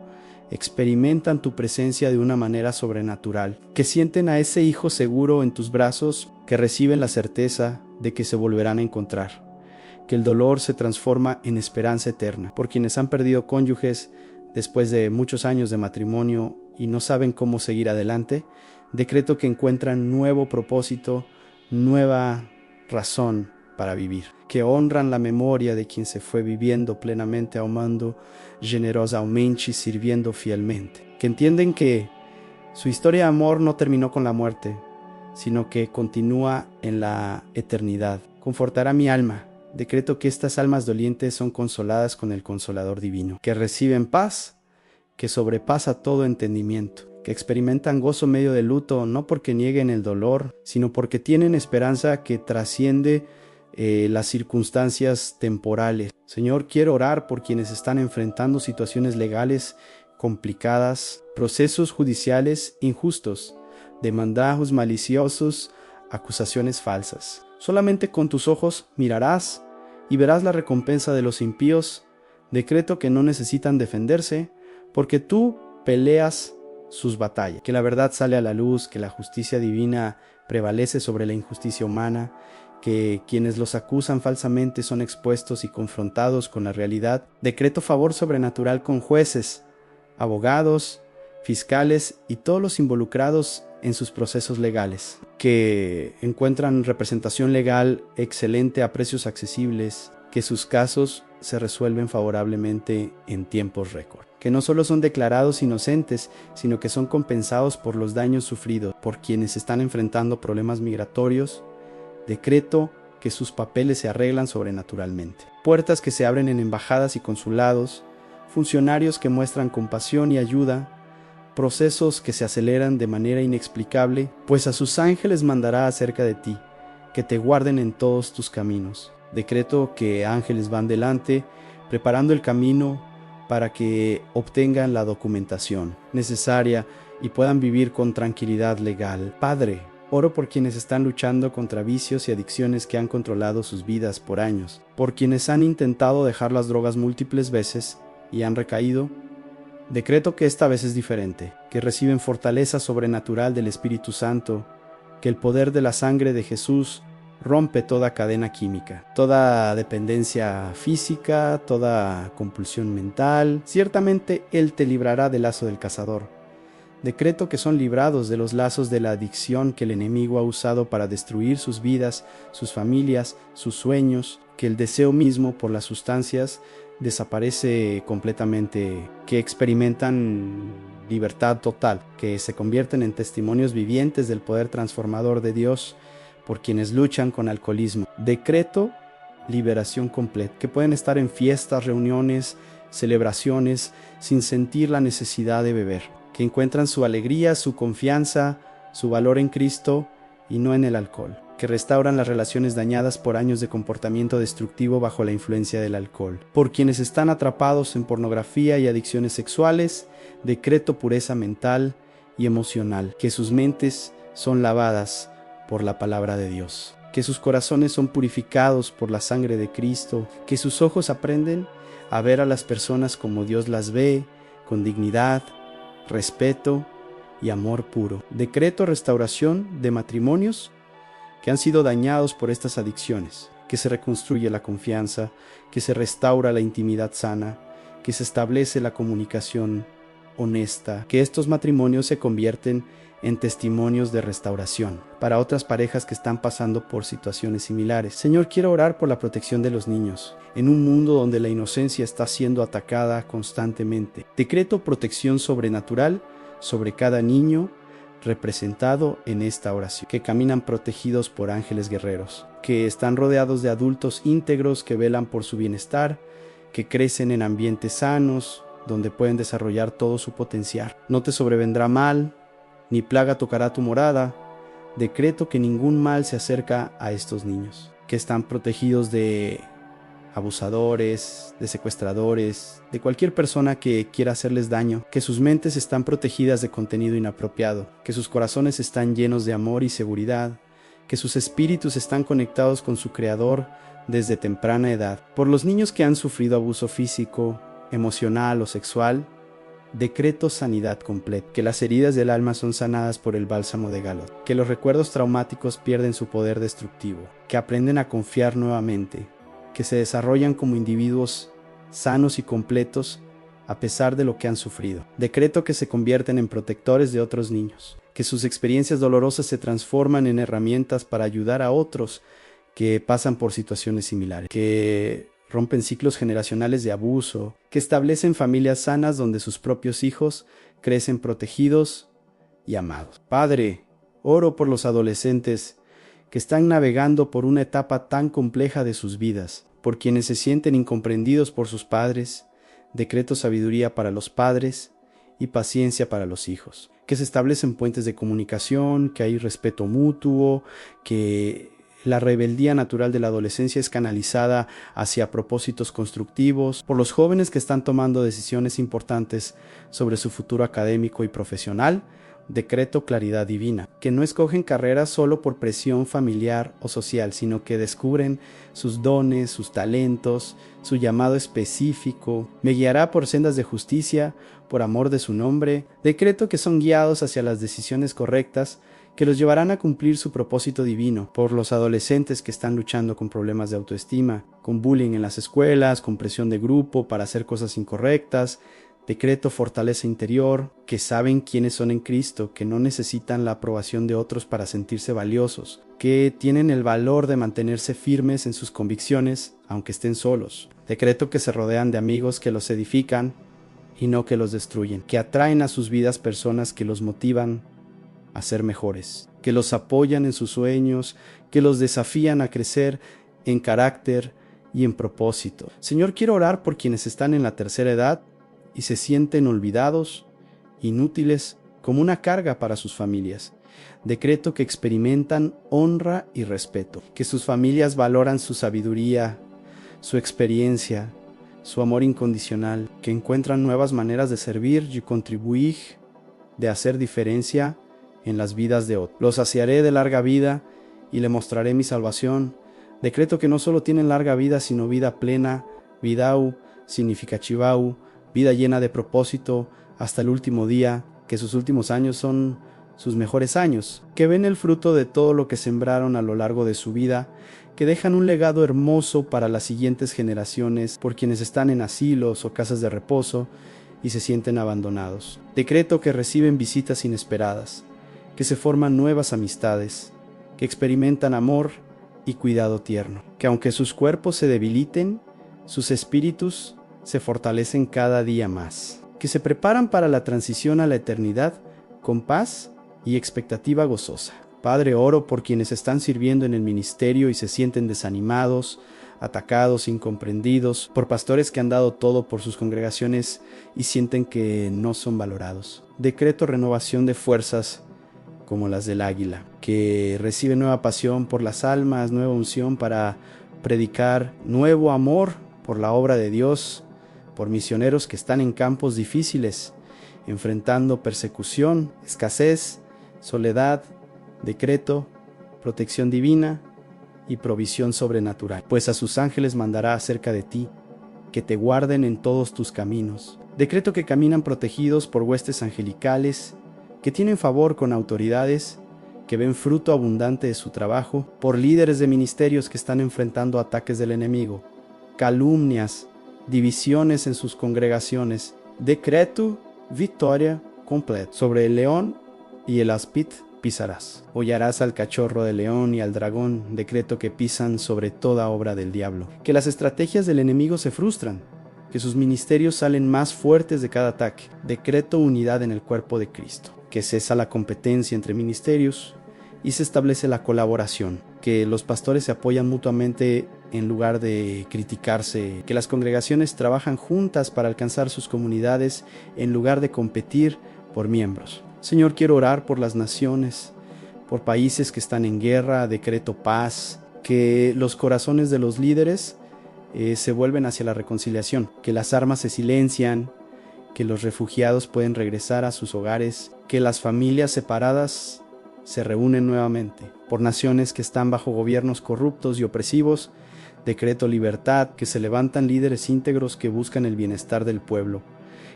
experimentan tu presencia de una manera sobrenatural, que sienten a ese hijo seguro en tus brazos, que reciben la certeza de que se volverán a encontrar, que el dolor se transforma en esperanza eterna. Por quienes han perdido cónyuges después de muchos años de matrimonio y no saben cómo seguir adelante, decreto que encuentran nuevo propósito, nueva razón para vivir, que honran la memoria de quien se fue viviendo plenamente, amando generosamente y sirviendo fielmente, que entienden que su historia de amor no terminó con la muerte, sino que continúa en la eternidad. Confortará mi alma. Decreto que estas almas dolientes son consoladas con el Consolador Divino, que reciben paz que sobrepasa todo entendimiento, que experimentan gozo en medio del luto, no porque nieguen el dolor, sino porque tienen esperanza que trasciende las circunstancias temporales. Señor, quiero orar por quienes están enfrentando situaciones legales complicadas, procesos judiciales injustos, demandados maliciosos, acusaciones falsas. Solamente con tus ojos mirarás y verás la recompensa de los impíos. Decreto que no necesitan defenderse, porque tú peleas sus batallas, que la verdad sale a la luz, que la justicia divina prevalece sobre la injusticia humana, que quienes los acusan falsamente son expuestos y confrontados con la realidad. Decreto favor sobrenatural con jueces, abogados, fiscales y todos los involucrados en sus procesos legales, que encuentran representación legal excelente a precios accesibles, que sus casos se resuelven favorablemente en tiempos récord, que no solo son declarados inocentes, sino que son compensados por los daños sufridos por quienes están enfrentando problemas migratorios. Decreto que sus papeles se arreglan sobrenaturalmente. Puertas que se abren en embajadas y consulados, funcionarios que muestran compasión y ayuda, procesos que se aceleran de manera inexplicable, pues a sus ángeles mandará acerca de ti, que te guarden en todos tus caminos. Decreto que ángeles van delante, preparando el camino para que obtengan la documentación necesaria y puedan vivir con tranquilidad legal. Padre, oro por quienes están luchando contra vicios y adicciones que han controlado sus vidas por años, por quienes han intentado dejar las drogas múltiples veces y han recaído. Decreto que esta vez es diferente, que reciben fortaleza sobrenatural del Espíritu Santo, que el poder de la sangre de Jesús rompe toda cadena química, toda dependencia física, toda compulsión mental. Ciertamente Él te librará del lazo del cazador. Decreto que son librados de los lazos de la adicción que el enemigo ha usado para destruir sus vidas, sus familias, sus sueños, que el deseo mismo por las sustancias desaparece completamente, que experimentan libertad total, que se convierten en testimonios vivientes del poder transformador de Dios por quienes luchan con alcoholismo. Decreto liberación completa, que pueden estar en fiestas, reuniones, celebraciones, sin sentir la necesidad de beber, que encuentran su alegría, su confianza, su valor en Cristo y no en el alcohol, que restauran las relaciones dañadas por años de comportamiento destructivo bajo la influencia del alcohol. Por quienes están atrapados en pornografía y adicciones sexuales, decreto pureza mental y emocional, que sus mentes son lavadas por la palabra de Dios, que sus corazones son purificados por la sangre de Cristo, que sus ojos aprenden a ver a las personas como Dios las ve, con dignidad, respeto y amor puro. Decreto restauración de matrimonios que han sido dañados por estas adicciones, que se reconstruye la confianza, que se restaura la intimidad sana, que se establece la comunicación honesta, que estos matrimonios se convierten en testimonios de restauración para otras parejas que están pasando por situaciones similares. Señor, quiero orar por la protección de los niños en un mundo donde la inocencia está siendo atacada constantemente. Decreto protección sobrenatural sobre cada niño representado en esta oración, que caminan protegidos por ángeles guerreros, que están rodeados de adultos íntegros que velan por su bienestar, que crecen en ambientes sanos, donde pueden desarrollar todo su potencial. No te sobrevendrá mal, ni plaga tocará tu morada. Decreto que ningún mal se acerca a estos niños, que están protegidos de abusadores, de secuestradores, de cualquier persona que quiera hacerles daño, que sus mentes están protegidas de contenido inapropiado, que sus corazones están llenos de amor y seguridad, que sus espíritus están conectados con su Creador desde temprana edad. Por los niños que han sufrido abuso físico, emocional o sexual, decreto sanidad completa, que las heridas del alma son sanadas por el bálsamo de Galot, que los recuerdos traumáticos pierden su poder destructivo, que aprenden a confiar nuevamente, que se desarrollan como individuos sanos y completos a pesar de lo que han sufrido. Decreto que se convierten en protectores de otros niños, que sus experiencias dolorosas se transforman en herramientas para ayudar a otros que pasan por situaciones similares, que rompen ciclos generacionales de abuso, que establecen familias sanas donde sus propios hijos crecen protegidos y amados. Padre, oro por los adolescentes que están navegando por una etapa tan compleja de sus vidas, por quienes se sienten incomprendidos por sus padres. Decreto sabiduría para los padres y paciencia para los hijos, que se establecen puentes de comunicación, que hay respeto mutuo, que la rebeldía natural de la adolescencia es canalizada hacia propósitos constructivos, por los jóvenes que están tomando decisiones importantes sobre su futuro académico y profesional. Decreto claridad divina, que no escogen carreras solo por presión familiar o social, sino que descubren sus dones, sus talentos, su llamado específico. Me guiará por sendas de justicia, por amor de su nombre. Decreto que son guiados hacia las decisiones correctas, que los llevarán a cumplir su propósito divino. Por los adolescentes que están luchando con problemas de autoestima, con bullying en las escuelas, con presión de grupo para hacer cosas incorrectas. Decreto fortaleza interior, que saben quiénes son en Cristo, que no necesitan la aprobación de otros para sentirse valiosos, que tienen el valor de mantenerse firmes en sus convicciones, aunque estén solos. Decreto que se rodean de amigos que los edifican y no que los destruyen, que atraen a sus vidas personas que los motivan a ser mejores, que los apoyan en sus sueños, que los desafían a crecer en carácter y en propósito. Señor, quiero orar por quienes están en la tercera edad y se sienten olvidados, inútiles, como una carga para sus familias. Decreto que experimentan honra y respeto, que sus familias valoran su sabiduría, su experiencia, su amor incondicional, que encuentran nuevas maneras de servir y contribuir, de hacer diferencia en las vidas de otros. Los saciaré de larga vida y le mostraré mi salvación. Decreto que no solo tienen larga vida, sino vida plena, vidau, significachivau, vida llena de propósito hasta el último día, que sus últimos años son sus mejores años, que ven el fruto de todo lo que sembraron a lo largo de su vida, que dejan un legado hermoso para las siguientes generaciones por quienes están en asilos o casas de reposo y se sienten abandonados. Decreto que reciben visitas inesperadas, que se forman nuevas amistades, que experimentan amor y cuidado tierno, que aunque sus cuerpos se debiliten, sus espíritus se fortalecen cada día más, que se preparan para la transición a la eternidad con paz y expectativa gozosa. Padre, oro por quienes están sirviendo en el ministerio y se sienten desanimados, atacados, incomprendidos, por pastores que han dado todo por sus congregaciones y sienten que no son valorados. Decreto renovación de fuerzas como las del águila, que reciben nueva pasión por las almas, nueva unción para predicar, nuevo amor por la obra de Dios, por misioneros que están en campos difíciles, enfrentando persecución, escasez, soledad. Decreto protección divina y provisión sobrenatural, pues a sus ángeles mandará acerca de ti, que te guarden en todos tus caminos. Decreto que caminan protegidos por huestes angelicales, que tienen favor con autoridades, que ven fruto abundante de su trabajo, por líderes de ministerios que están enfrentando ataques del enemigo, calumnias, divisiones en sus congregaciones. Decreto victoria completa. Sobre el león y el áspid pisarás. Hollarás al cachorro del león y al dragón. Decreto que pisan sobre toda obra del diablo. Que las estrategias del enemigo se frustran, que sus ministerios salen más fuertes de cada ataque. Decreto unidad en el cuerpo de Cristo, que cesa la competencia entre ministerios y se establece la colaboración, que los pastores se apoyan mutuamente en lugar de criticarse, que las congregaciones trabajan juntas para alcanzar sus comunidades en lugar de competir por miembros. Señor, quiero orar por las naciones, por países que están en guerra. Decreto paz, que los corazones de los líderes se vuelven hacia la reconciliación, que las armas se silencian, que los refugiados pueden regresar a sus hogares, que las familias separadas se reúnen nuevamente. Por naciones que están bajo gobiernos corruptos y opresivos, decreto libertad, que se levantan líderes íntegros que buscan el bienestar del pueblo,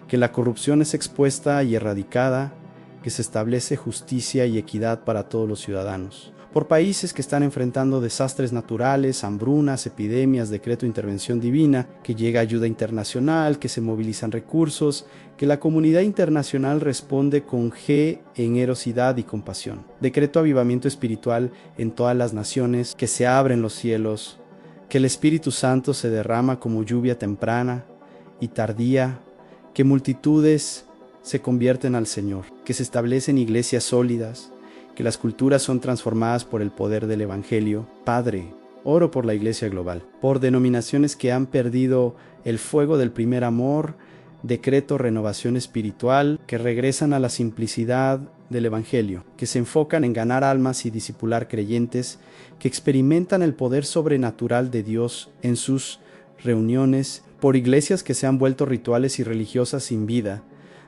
que la corrupción es expuesta y erradicada, que se establece justicia y equidad para todos los ciudadanos. Por países que están enfrentando desastres naturales, hambrunas, epidemias, decreto intervención divina, que llega ayuda internacional, que se movilizan recursos, que la comunidad internacional responde con generosidad y compasión. Decreto avivamiento espiritual en todas las naciones, que se abren los cielos, que el Espíritu Santo se derrama como lluvia temprana y tardía, que multitudes se convierten al Señor, que se establecen iglesias sólidas, que las culturas son transformadas por el poder del Evangelio. Padre, oro por la Iglesia global, por denominaciones que han perdido el fuego del primer amor, decreto renovación espiritual, que regresan a la simplicidad del Evangelio, que se enfocan en ganar almas y discipular creyentes, que experimentan el poder sobrenatural de Dios en sus reuniones, por iglesias que se han vuelto rituales y religiosas sin vida.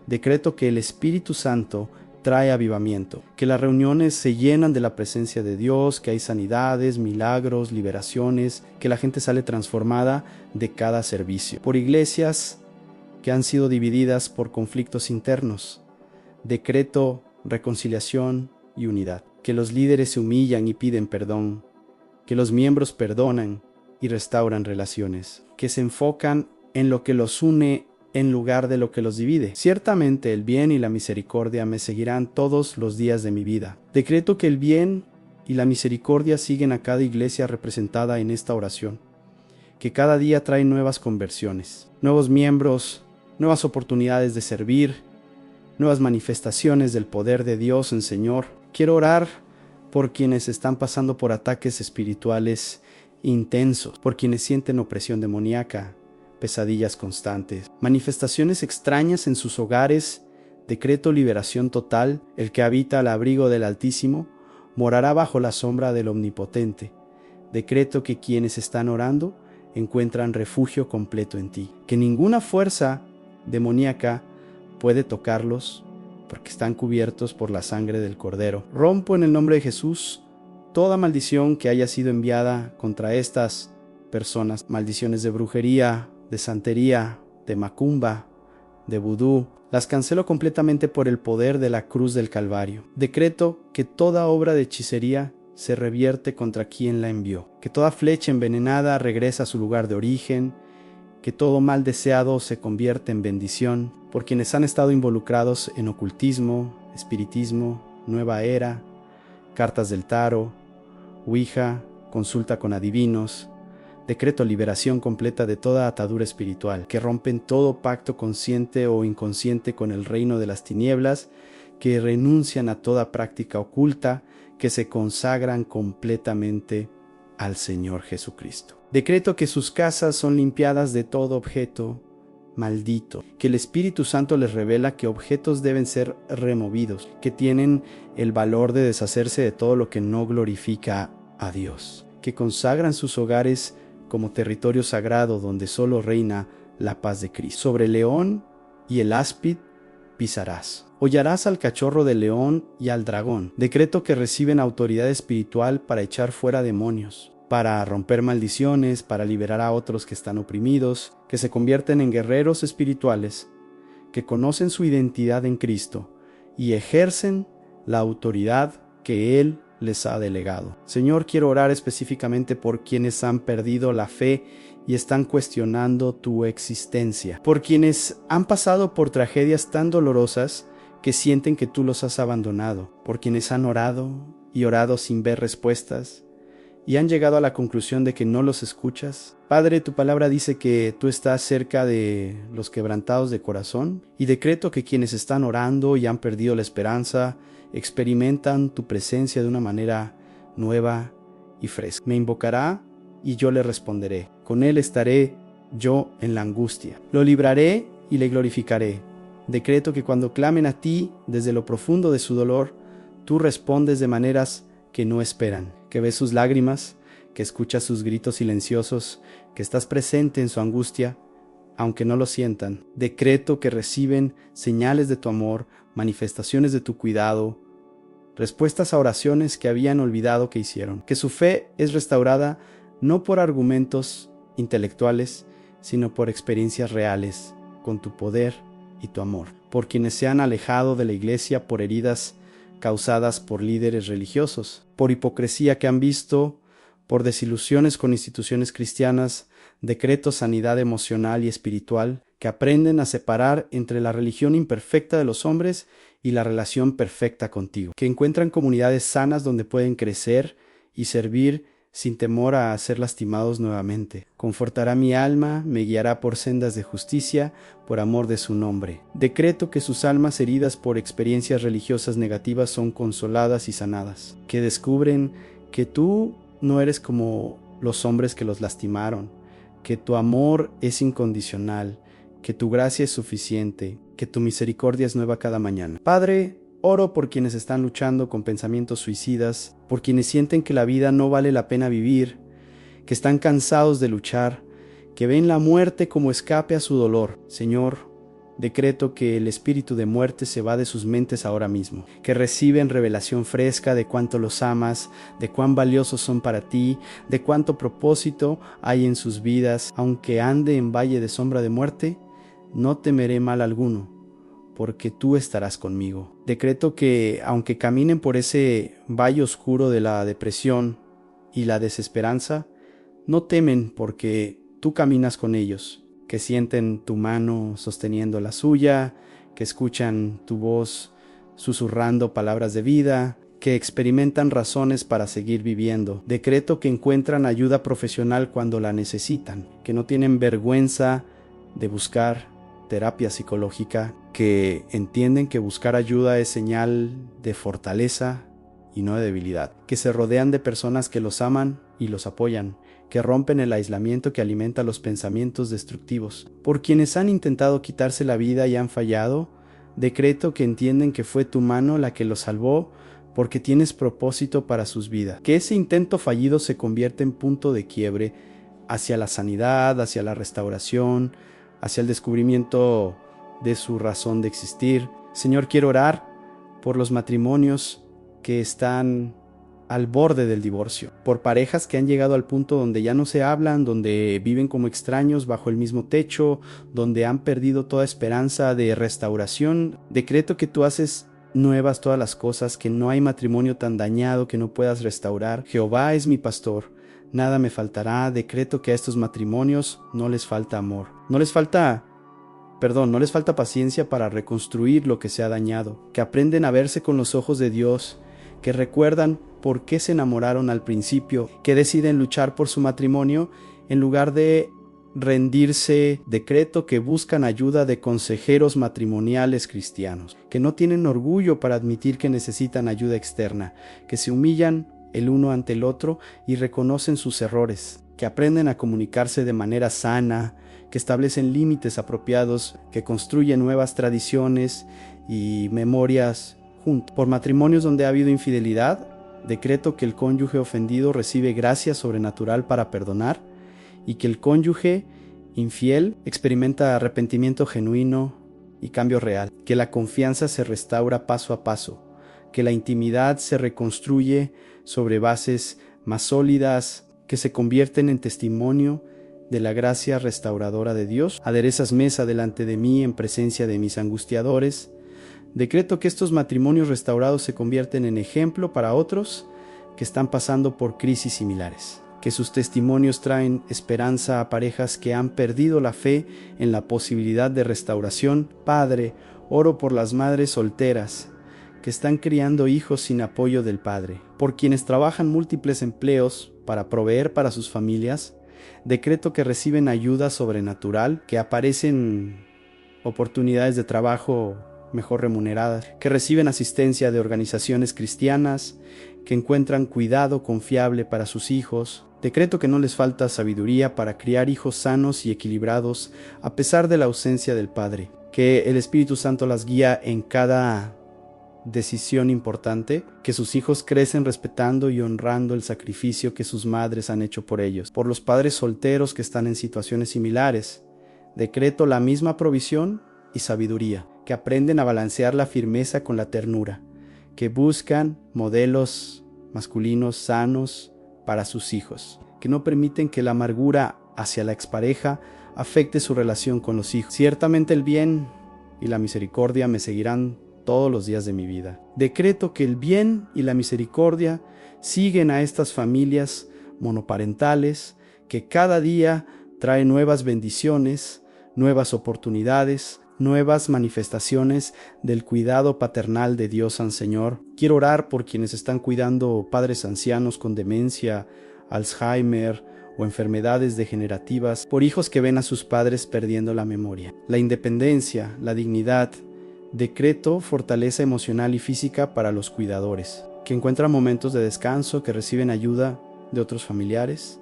Decreto que el Espíritu Santo trae avivamiento, que las reuniones se llenan de la presencia de Dios, que hay sanidades, milagros, liberaciones, que la gente sale transformada de cada servicio. Por iglesias que han sido divididas por conflictos internos, decreto reconciliación y unidad, que los líderes se humillan y piden perdón, que los miembros perdonan y restauran relaciones, que se enfocan en lo que los une en lugar de lo que los divide. Ciertamente el bien y la misericordia me seguirán todos los días de mi vida. Decreto que el bien y la misericordia siguen a cada iglesia representada en esta oración, que cada día trae nuevas conversiones, nuevos miembros, nuevas oportunidades de servir, nuevas manifestaciones del poder de Dios en Señor. Quiero orar por quienes están pasando por ataques espirituales intensos, por quienes sienten opresión demoníaca, pesadillas constantes, manifestaciones extrañas en sus hogares. Decreto liberación total. El que habita al abrigo del Altísimo morará bajo la sombra del Omnipotente. Decreto que quienes están orando encuentran refugio completo en ti, que ninguna fuerza demoníaca puede tocarlos porque están cubiertos por la sangre del Cordero. Rompo en el nombre de Jesús toda maldición que haya sido enviada contra estas personas, maldiciones de brujería, de santería, de macumba, de vudú. Las cancelo completamente por el poder de la cruz del Calvario. Decreto que toda obra de hechicería se revierte contra quien la envió, que toda flecha envenenada regresa a su lugar de origen, que todo mal deseado se convierte en bendición por quienes han estado involucrados en ocultismo, espiritismo, nueva era, cartas del tarot, ouija, consulta con adivinos. Decreto liberación completa de toda atadura espiritual, que rompen todo pacto consciente o inconsciente con el reino de las tinieblas, que renuncian a toda práctica oculta, que se consagran completamente al Señor Jesucristo. Decreto que sus casas son limpiadas de todo objeto maldito, que el Espíritu Santo les revela que objetos deben ser removidos, que tienen el valor de deshacerse de todo lo que no glorifica a Dios, que consagran sus hogares como territorio sagrado donde solo reina la paz de Cristo. Sobre el león y el áspid pisarás. Hollarás al cachorro del león y al dragón. Decreto que reciben autoridad espiritual para echar fuera demonios, para romper maldiciones, para liberar a otros que están oprimidos, que se convierten en guerreros espirituales, que conocen su identidad en Cristo y ejercen la autoridad que Él les ha delegado. Señor, quiero orar específicamente por quienes han perdido la fe y están cuestionando tu existencia, por quienes han pasado por tragedias tan dolorosas que sienten que tú los has abandonado, por quienes han orado y orado sin ver respuestas y han llegado a la conclusión de que no los escuchas. Padre, tu palabra dice que tú estás cerca de los quebrantados de corazón, y decreto que quienes están orando y han perdido la esperanza experimentan tu presencia de una manera nueva y fresca. Me invocará y yo le responderé. Con él estaré yo en la angustia. Lo libraré y le glorificaré. Decreto que cuando clamen a ti desde lo profundo de su dolor, tú respondes de maneras que no esperan, que ves sus lágrimas, que escuchas sus gritos silenciosos, que estás presente en su angustia, aunque no lo sientan. Decreto que reciben señales de tu amor, manifestaciones de tu cuidado, respuestas a oraciones que habían olvidado que hicieron. Que su fe es restaurada no por argumentos intelectuales, sino por experiencias reales, con tu poder y tu amor. Por quienes se han alejado de la iglesia por heridas causadas por líderes religiosos, por hipocresía que han visto, por desilusiones con instituciones cristianas, decreto sanidad emocional y espiritual, que aprenden a separar entre la religión imperfecta de los hombres y la relación perfecta contigo, que encuentran comunidades sanas donde pueden crecer y servir sin temor a ser lastimados nuevamente. Confortará mi alma, me guiará por sendas de justicia, por amor de su nombre. Decreto que sus almas heridas por experiencias religiosas negativas son consoladas y sanadas, que descubren que tú no eres como los hombres que los lastimaron, que tu amor es incondicional, que tu gracia es suficiente, que tu misericordia es nueva cada mañana. Padre, oro por quienes están luchando con pensamientos suicidas, por quienes sienten que la vida no vale la pena vivir, que están cansados de luchar, que ven la muerte como escape a su dolor. Señor, decreto que el espíritu de muerte se va de sus mentes ahora mismo, que reciben revelación fresca de cuánto los amas, de cuán valiosos son para ti, de cuánto propósito hay en sus vidas. Aunque ande en valle de sombra de muerte, no temeré mal alguno, porque tú estarás conmigo. Decreto que, aunque caminen por ese valle oscuro de la depresión y la desesperanza, no temen porque tú caminas con ellos, que sienten tu mano sosteniendo la suya, que escuchan tu voz susurrando palabras de vida, que experimentan razones para seguir viviendo. Decreto que encuentran ayuda profesional cuando la necesitan, que no tienen vergüenza de buscar terapia psicológica, que entienden que buscar ayuda es señal de fortaleza y no de debilidad, que se rodean de personas que los aman y los apoyan, que rompen el aislamiento que alimenta los pensamientos destructivos. Por quienes han intentado quitarse la vida y han fallado, decreto que entienden que fue tu mano la que los salvó, porque tienes propósito para sus vidas, que ese intento fallido se convierte en punto de quiebre hacia la sanidad, hacia la restauración, hacia el descubrimiento de su razón de existir. Señor, quiero orar por los matrimonios que están al borde del divorcio, por parejas que han llegado al punto donde ya no se hablan, donde viven como extraños bajo el mismo techo, donde han perdido toda esperanza de restauración. Decreto que tú haces nuevas todas las cosas, que no hay matrimonio tan dañado que no puedas restaurar. Jehová es mi pastor, nada me faltará. Decreto que a estos matrimonios no les falta amor, no les falta paciencia para reconstruir lo que se ha dañado, que aprenden a verse con los ojos de Dios, que recuerdan por qué se enamoraron al principio, que deciden luchar por su matrimonio en lugar de rendirse. Decreto que buscan ayuda de consejeros matrimoniales cristianos, que no tienen orgullo para admitir que necesitan ayuda externa, que se humillan el uno ante el otro y reconocen sus errores, que aprenden a comunicarse de manera sana, que establecen límites apropiados, que construyen nuevas tradiciones y memorias juntos. Por matrimonios donde ha habido infidelidad, decreto que el cónyuge ofendido recibe gracia sobrenatural para perdonar y que el cónyuge infiel experimenta arrepentimiento genuino y cambio real, que la confianza se restaura paso a paso, que la intimidad se reconstruye sobre bases más sólidas, que se convierten en testimonio de la gracia restauradora de Dios. Aderezas mesa delante de mí en presencia de mis angustiadores. Decreto que estos matrimonios restaurados se convierten en ejemplo para otros que están pasando por crisis similares, que sus testimonios traen esperanza a parejas que han perdido la fe en la posibilidad de restauración. Padre, oro por las madres solteras que están criando hijos sin apoyo del padre, por quienes trabajan múltiples empleos para proveer para sus familias. Decreto que reciben ayuda sobrenatural, que aparecen oportunidades de trabajo mejor remuneradas, que reciben asistencia de organizaciones cristianas, que encuentran cuidado confiable para sus hijos. Decreto que no les falta sabiduría para criar hijos sanos y equilibrados a pesar de la ausencia del padre, que el Espíritu Santo las guía en cada decisión importante, que sus hijos crecen respetando y honrando el sacrificio que sus madres han hecho por ellos. Por los padres solteros que están en situaciones similares, decreto la misma provisión y sabiduría, que aprenden a balancear la firmeza con la ternura, que buscan modelos masculinos sanos para sus hijos, que no permiten que la amargura hacia la expareja afecte su relación con los hijos. Ciertamente el bien y la misericordia me seguirán todos los días de mi vida. Decreto que el bien y la misericordia siguen a estas familias monoparentales, que cada día trae nuevas bendiciones, nuevas oportunidades, nuevas manifestaciones del cuidado paternal de Dios San Señor. Quiero orar por quienes están cuidando padres ancianos con demencia, Alzheimer o enfermedades degenerativas, por hijos que ven a sus padres perdiendo la memoria. La independencia, la dignidad. Decreto fortaleza emocional y física para los cuidadores, que encuentran momentos de descanso, que reciben ayuda de otros familiares,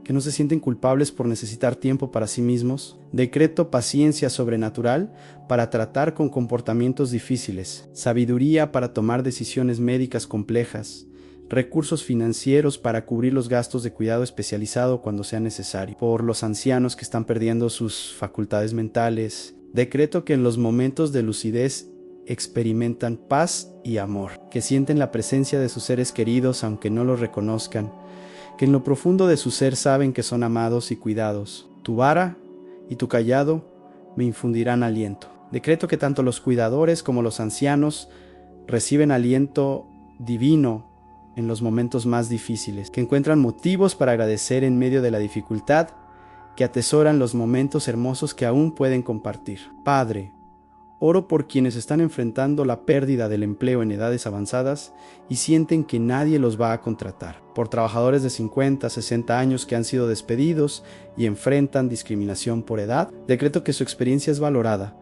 que no se sienten culpables por necesitar tiempo para sí mismos. Decreto paciencia sobrenatural para tratar con comportamientos difíciles, sabiduría para tomar decisiones médicas complejas, recursos financieros para cubrir los gastos de cuidado especializado cuando sea necesario. Por los ancianos que están perdiendo sus facultades mentales, decreto que en los momentos de lucidez experimentan paz y amor, que sienten la presencia de sus seres queridos aunque no los reconozcan, que en lo profundo de su ser saben que son amados y cuidados. Tu vara y tu cayado me infundirán aliento. Decreto que tanto los cuidadores como los ancianos reciben aliento divino en los momentos más difíciles, que encuentran motivos para agradecer en medio de la dificultad, que atesoran los momentos hermosos que aún pueden compartir. Padre, oro por quienes están enfrentando la pérdida del empleo en edades avanzadas y sienten que nadie los va a contratar. Por trabajadores de 50, 60 años que han sido despedidos y enfrentan discriminación por edad, decreto que su experiencia es valorada,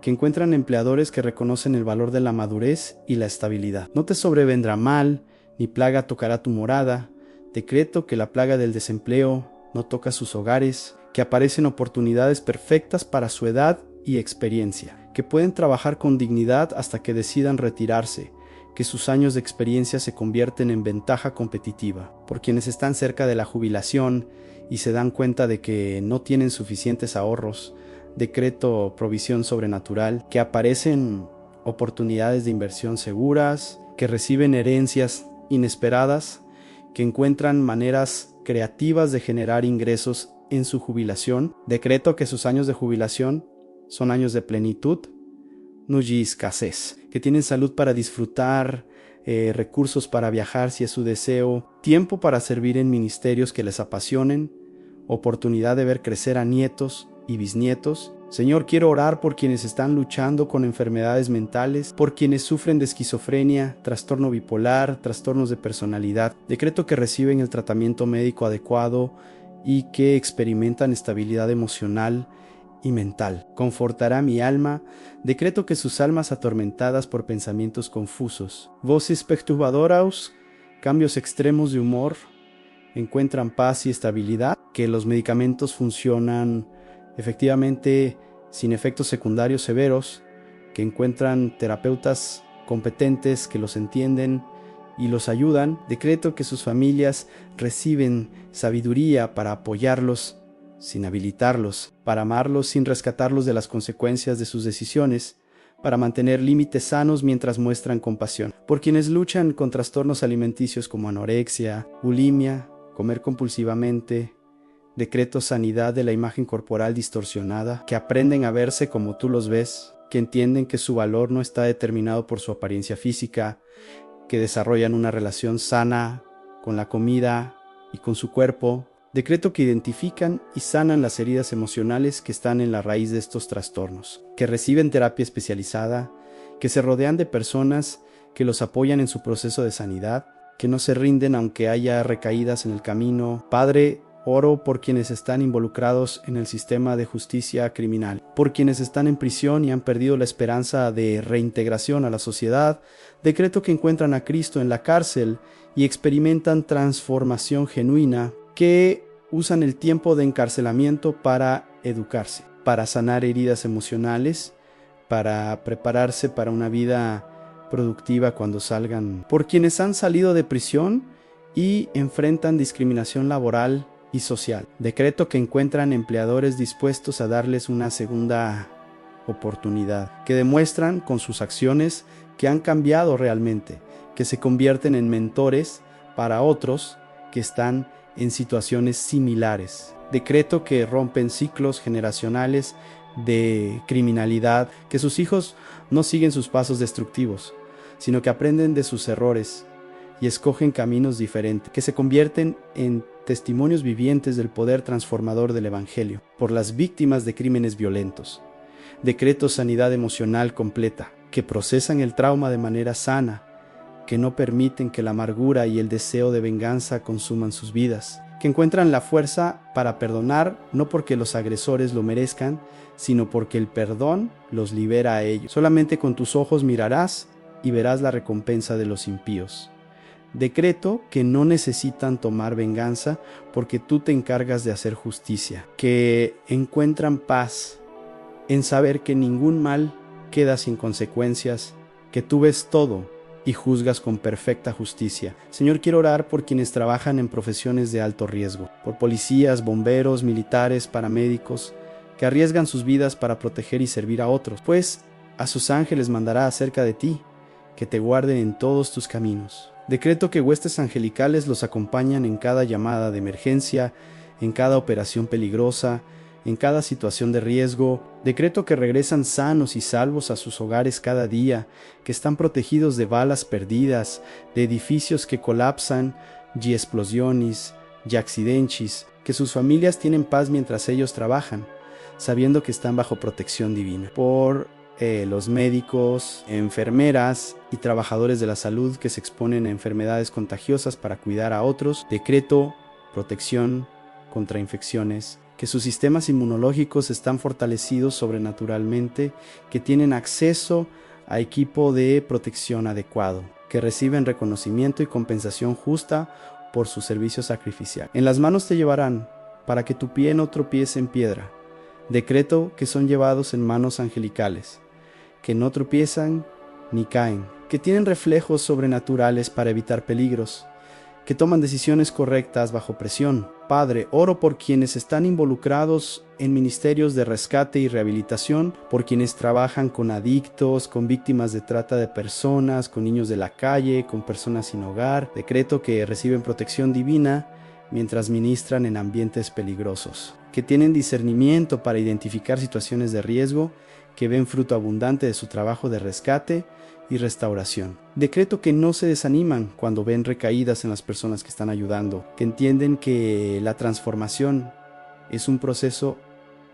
que encuentran empleadores que reconocen el valor de la madurez y la estabilidad. No te sobrevendrá mal, ni plaga tocará tu morada. Decreto que la plaga del desempleo no toca sus hogares, que aparecen oportunidades perfectas para su edad y experiencia, que pueden trabajar con dignidad hasta que decidan retirarse, que sus años de experiencia se convierten en ventaja competitiva. Por quienes están cerca de la jubilación y se dan cuenta de que no tienen suficientes ahorros, decreto provisión sobrenatural, que aparecen oportunidades de inversión seguras, que reciben herencias inesperadas, que encuentran maneras creativas de generar ingresos en su jubilación. Decreto que sus años de jubilación son años de plenitud, no y escasez, que tienen salud para disfrutar, recursos para viajar si es su deseo, tiempo para servir en ministerios que les apasionen, oportunidad de ver crecer a nietos y bisnietos. Señor, quiero orar por quienes están luchando con enfermedades mentales, por quienes sufren de esquizofrenia, trastorno bipolar, trastornos de personalidad. Decreto que reciben el tratamiento médico adecuado y que experimentan estabilidad emocional y mental. Confortará mi alma. Decreto que sus almas atormentadas por pensamientos confusos, voces perturbadoras, cambios extremos de humor, encuentran paz y estabilidad, que los medicamentos funcionan efectivamente sin efectos secundarios severos, que encuentran terapeutas competentes que los entienden y los ayudan. Decreto que sus familias reciben sabiduría para apoyarlos sin habilitarlos, para amarlos sin rescatarlos de las consecuencias de sus decisiones, para mantener límites sanos mientras muestran compasión. Por quienes luchan con trastornos alimenticios como anorexia, bulimia, comer compulsivamente, decreto sanidad de la imagen corporal distorsionada, que aprenden a verse como tú los ves, que entienden que su valor no está determinado por su apariencia física, que desarrollan una relación sana con la comida y con su cuerpo. Decreto que identifican y sanan las heridas emocionales que están en la raíz de estos trastornos, que reciben terapia especializada, que se rodean de personas que los apoyan en su proceso de sanidad, que no se rinden aunque haya recaídas en el camino. Padre, oro por quienes están involucrados en el sistema de justicia criminal, por quienes están en prisión y han perdido la esperanza de reintegración a la sociedad. Decreto que encuentran a Cristo en la cárcel y experimentan transformación genuina, que usan el tiempo de encarcelamiento para educarse, para sanar heridas emocionales, para prepararse para una vida productiva cuando salgan, por quienes han salido de prisión y enfrentan discriminación laboral y social. Decreto que encuentran empleadores dispuestos a darles una segunda oportunidad, que demuestran con sus acciones que han cambiado realmente, que se convierten en mentores para otros que están en situaciones similares. Decreto que rompen ciclos generacionales de criminalidad, que sus hijos no siguen sus pasos destructivos, sino que aprenden de sus errores y escogen caminos diferentes, que se convierten en testimonios vivientes del poder transformador del Evangelio por las víctimas de crímenes violentos. Decreto sanidad emocional completa, que procesan el trauma de manera sana, que no permiten que la amargura y el deseo de venganza consuman sus vidas, que encuentran la fuerza para perdonar no porque los agresores lo merezcan, sino porque el perdón los libera a ellos. Solamente con tus ojos mirarás y verás la recompensa de los impíos. Decreto que no necesitan tomar venganza porque tú te encargas de hacer justicia, que encuentran paz en saber que ningún mal queda sin consecuencias, que tú ves todo y juzgas con perfecta justicia. Señor, quiero orar por quienes trabajan en profesiones de alto riesgo, por policías, bomberos, militares, paramédicos, que arriesgan sus vidas para proteger y servir a otros, pues a sus ángeles mandará acerca de ti, que te guarden en todos tus caminos. Decreto que huestes angelicales los acompañan en cada llamada de emergencia, en cada operación peligrosa, en cada situación de riesgo. Decreto que regresan sanos y salvos a sus hogares cada día, que están protegidos de balas perdidas, de edificios que colapsan, y explosiones, y accidentes, que sus familias tienen paz mientras ellos trabajan, sabiendo que están bajo protección divina. Por los médicos, enfermeras y trabajadores de la salud que se exponen a enfermedades contagiosas para cuidar a otros. Decreto protección contra infecciones, que sus sistemas inmunológicos están fortalecidos sobrenaturalmente, que tienen acceso a equipo de protección adecuado, que reciben reconocimiento y compensación justa por su servicio sacrificial. En las manos te llevarán para que tu pie no tropiece en piedra. Decreto que son llevados en manos angelicales, que no tropiezan ni caen, que tienen reflejos sobrenaturales para evitar peligros, que toman decisiones correctas bajo presión. Padre, oro por quienes están involucrados en ministerios de rescate y rehabilitación, por quienes trabajan con adictos, con víctimas de trata de personas, con niños de la calle, con personas sin hogar. Decreto que reciben protección divina mientras ministran en ambientes peligrosos, que tienen discernimiento para identificar situaciones de riesgo, que ven fruto abundante de su trabajo de rescate y restauración. Decreto que no se desaniman cuando ven recaídas en las personas que están ayudando, que entienden que la transformación es un proceso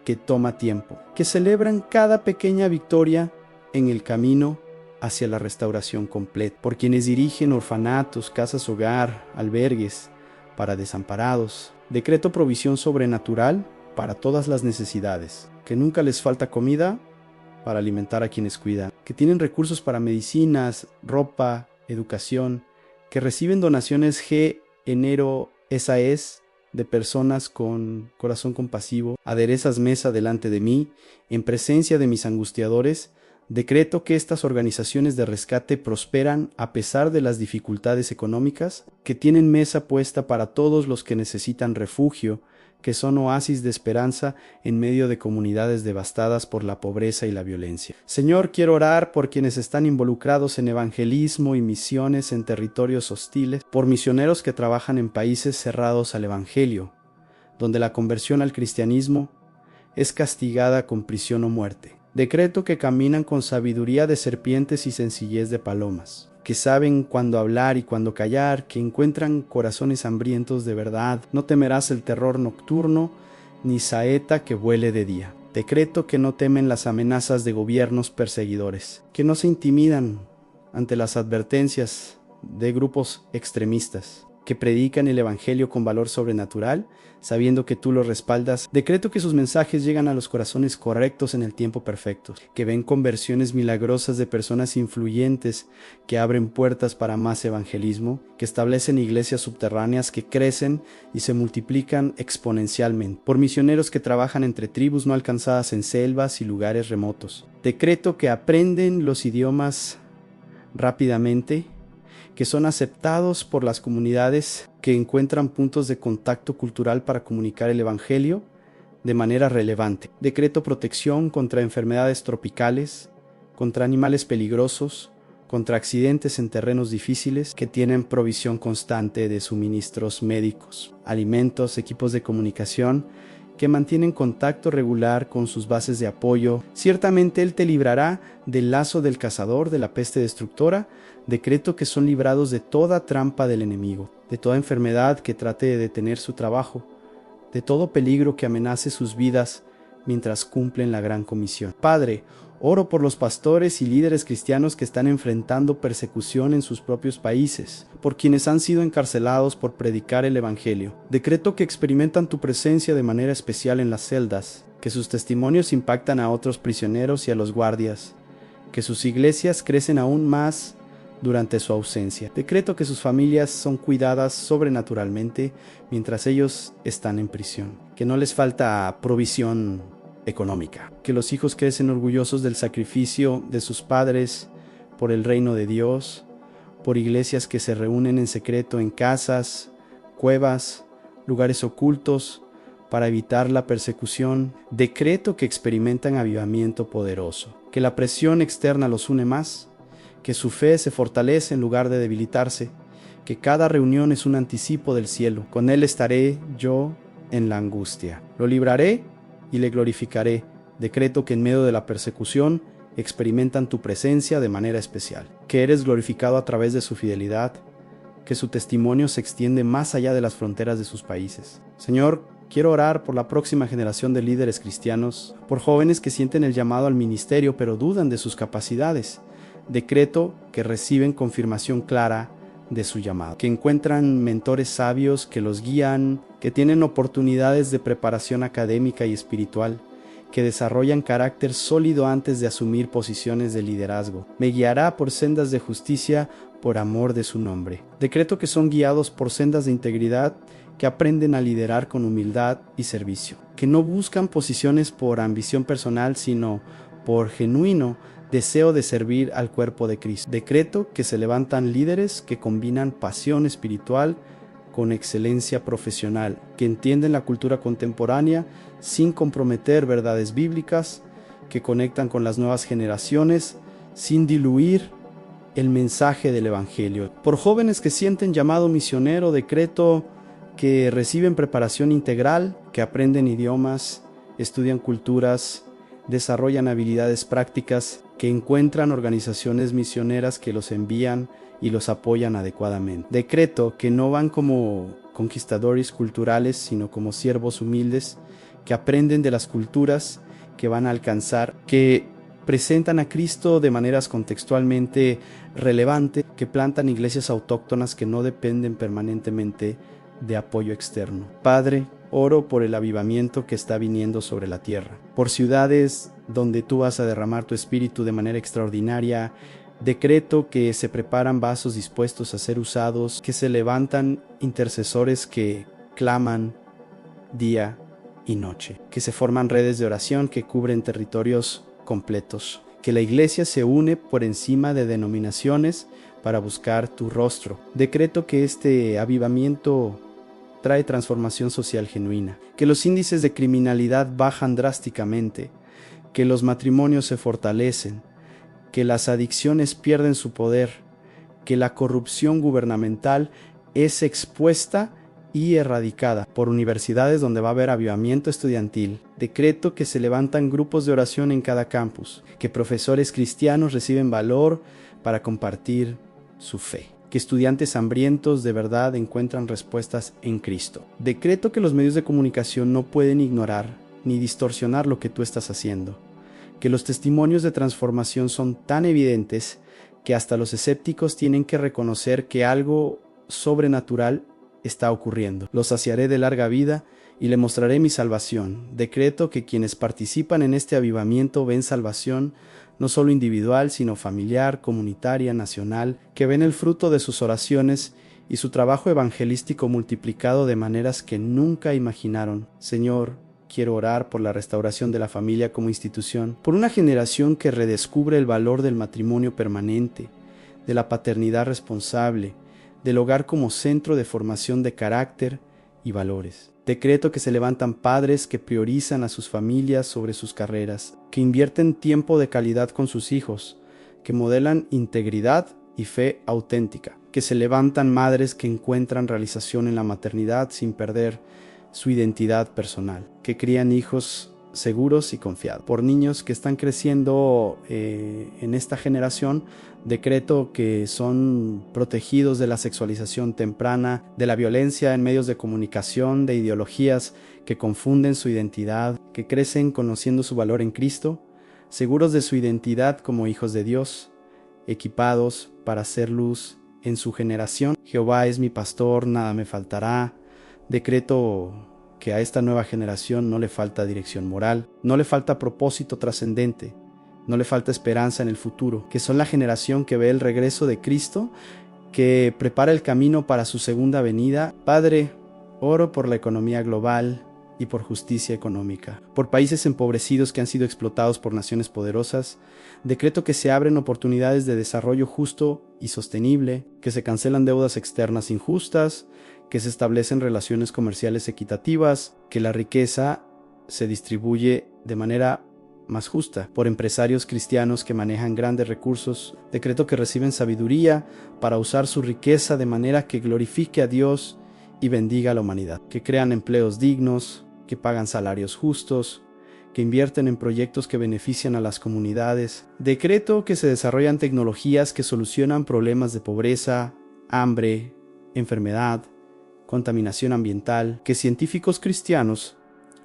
que toma tiempo, que celebran cada pequeña victoria en el camino hacia la restauración completa, por quienes dirigen orfanatos, casas hogar, albergues para desamparados. Decreto provisión sobrenatural para todas las necesidades, que nunca les falta comida para alimentar a quienes cuidan, que tienen recursos para medicinas, ropa, educación, que reciben donaciones Enero SAS de personas con corazón compasivo. Aderezas mesa delante de mí, en presencia de mis angustiadores. Decreto que estas organizaciones de rescate prosperan a pesar de las dificultades económicas, que tienen mesa puesta para todos los que necesitan refugio, que son oasis de esperanza en medio de comunidades devastadas por la pobreza y la violencia. Señor, quiero orar por quienes están involucrados en evangelismo y misiones en territorios hostiles, por misioneros que trabajan en países cerrados al evangelio, donde la conversión al cristianismo es castigada con prisión o muerte. Decreto que caminan con sabiduría de serpientes y sencillez de palomas, que saben cuándo hablar y cuándo callar, que encuentran corazones hambrientos de verdad. No temerás el terror nocturno, ni saeta que vuele de día. Decreto que no temen las amenazas de gobiernos perseguidores, que no se intimidan ante las advertencias de grupos extremistas, que predican el evangelio con valor sobrenatural, sabiendo que tú los respaldas. Decreto que sus mensajes llegan a los corazones correctos en el tiempo perfecto, que ven conversiones milagrosas de personas influyentes que abren puertas para más evangelismo, que establecen iglesias subterráneas que crecen y se multiplican exponencialmente, por misioneros que trabajan entre tribus no alcanzadas en selvas y lugares remotos. Decreto que aprenden los idiomas rápidamente, que son aceptados por las comunidades, que encuentran puntos de contacto cultural para comunicar el Evangelio de manera relevante. Decreto protección contra enfermedades tropicales, contra animales peligrosos, contra accidentes en terrenos difíciles, que tienen provisión constante de suministros médicos, alimentos, equipos de comunicación, que mantienen contacto regular con sus bases de apoyo. Ciertamente Él te librará del lazo del cazador, de la peste destructora. Decreto que son librados de toda trampa del enemigo, de toda enfermedad que trate de detener su trabajo, de todo peligro que amenace sus vidas mientras cumplen la gran comisión. Padre, oro por los pastores y líderes cristianos que están enfrentando persecución en sus propios países, por quienes han sido encarcelados por predicar el Evangelio. Decreto que experimentan tu presencia de manera especial en las celdas, que sus testimonios impactan a otros prisioneros y a los guardias, que sus iglesias crecen aún más durante su ausencia. Decreto que sus familias son cuidadas sobrenaturalmente mientras ellos están en prisión, que no les falta provisión económica, que los hijos crecen orgullosos del sacrificio de sus padres por el reino de Dios, por iglesias que se reúnen en secreto en casas, cuevas, lugares ocultos para evitar la persecución. Decreto que experimentan avivamiento poderoso, que la presión externa los une más, que su fe se fortalece en lugar de debilitarse, que cada reunión es un anticipo del cielo. Con Él estaré yo en la angustia. Lo libraré y le glorificaré. Decreto que en medio de la persecución experimentan tu presencia de manera especial, que eres glorificado a través de su fidelidad, que su testimonio se extiende más allá de las fronteras de sus países. Señor, quiero orar por la próxima generación de líderes cristianos, por jóvenes que sienten el llamado al ministerio pero dudan de sus capacidades. Decreto que reciben confirmación clara de su llamado, que encuentran mentores sabios que los guían, que tienen oportunidades de preparación académica y espiritual, que desarrollan carácter sólido antes de asumir posiciones de liderazgo. Me guiará por sendas de justicia por amor de su nombre. Decreto que son guiados por sendas de integridad, que aprenden a liderar con humildad y servicio, que no buscan posiciones por ambición personal, sino por genuino deseo de servir al cuerpo de Cristo. Decreto que se levantan líderes que combinan pasión espiritual con excelencia profesional, que entienden la cultura contemporánea sin comprometer verdades bíblicas, que conectan con las nuevas generaciones sin diluir el mensaje del Evangelio. Por jóvenes que sienten llamado misionero, decreto que reciben preparación integral, que aprenden idiomas, estudian culturas, desarrollan habilidades prácticas, que encuentran organizaciones misioneras que los envían y los apoyan adecuadamente. Decreto que no van como conquistadores culturales, sino como siervos humildes, que aprenden de las culturas que van a alcanzar, que presentan a Cristo de maneras contextualmente relevantes, que plantan iglesias autóctonas que no dependen permanentemente de apoyo externo. Padre, oro por el avivamiento que está viniendo sobre la tierra, por ciudades donde tú vas a derramar tu espíritu de manera extraordinaria. Decreto que se preparan vasos dispuestos a ser usados, que se levantan intercesores que claman día y noche, que se forman redes de oración que cubren territorios completos, que la iglesia se une por encima de denominaciones para buscar tu rostro. Decreto que este avivamiento trae transformación social genuina, que los índices de criminalidad bajan drásticamente, que los matrimonios se fortalecen, que las adicciones pierden su poder, que la corrupción gubernamental es expuesta y erradicada, por universidades donde va a haber avivamiento estudiantil. Decreto que se levantan grupos de oración en cada campus, que profesores cristianos reciben valor para compartir su fe, que estudiantes hambrientos de verdad encuentran respuestas en Cristo. Decreto que los medios de comunicación no pueden ignorar ni distorsionar lo que tú estás haciendo, que los testimonios de transformación son tan evidentes que hasta los escépticos tienen que reconocer que algo sobrenatural está ocurriendo. Los saciaré de larga vida y le mostraré mi salvación. Decreto que quienes participan en este avivamiento ven salvación no solo individual, sino familiar, comunitaria, nacional, que ven el fruto de sus oraciones y su trabajo evangelístico multiplicado de maneras que nunca imaginaron. Señor, quiero orar por la restauración de la familia como institución, por una generación que redescubre el valor del matrimonio permanente, de la paternidad responsable, del hogar como centro de formación de carácter y valores. Decreto que se levantan padres que priorizan a sus familias sobre sus carreras, que invierten tiempo de calidad con sus hijos, que modelan integridad y fe auténtica, que se levantan madres que encuentran realización en la maternidad sin perder su identidad personal, que crían hijos seguros y confiados. Por niños que están creciendo en esta generación, decreto que son protegidos de la sexualización temprana, de la violencia en medios de comunicación, de ideologías que confunden su identidad, que crecen conociendo su valor en Cristo, seguros de su identidad como hijos de Dios, equipados para hacer luz en su generación. Jehová es mi pastor, nada me faltará. Decreto que a esta nueva generación no le falta dirección moral, no le falta propósito trascendente, no le falta esperanza en el futuro, que son la generación que ve el regreso de Cristo, que prepara el camino para su segunda venida. Padre, oro por la economía global y por justicia económica, por países empobrecidos que han sido explotados por naciones poderosas. Decreto que se abren oportunidades de desarrollo justo y sostenible, que se cancelan deudas externas injustas, que se establecen relaciones comerciales equitativas, que la riqueza se distribuye de manera más justa por empresarios cristianos que manejan grandes recursos. Decreto que reciben sabiduría para usar su riqueza de manera que glorifique a Dios y bendiga a la humanidad, que crean empleos dignos, que pagan salarios justos, que invierten en proyectos que benefician a las comunidades. Decreto que se desarrollan tecnologías que solucionan problemas de pobreza, hambre, enfermedad, contaminación ambiental, que científicos cristianos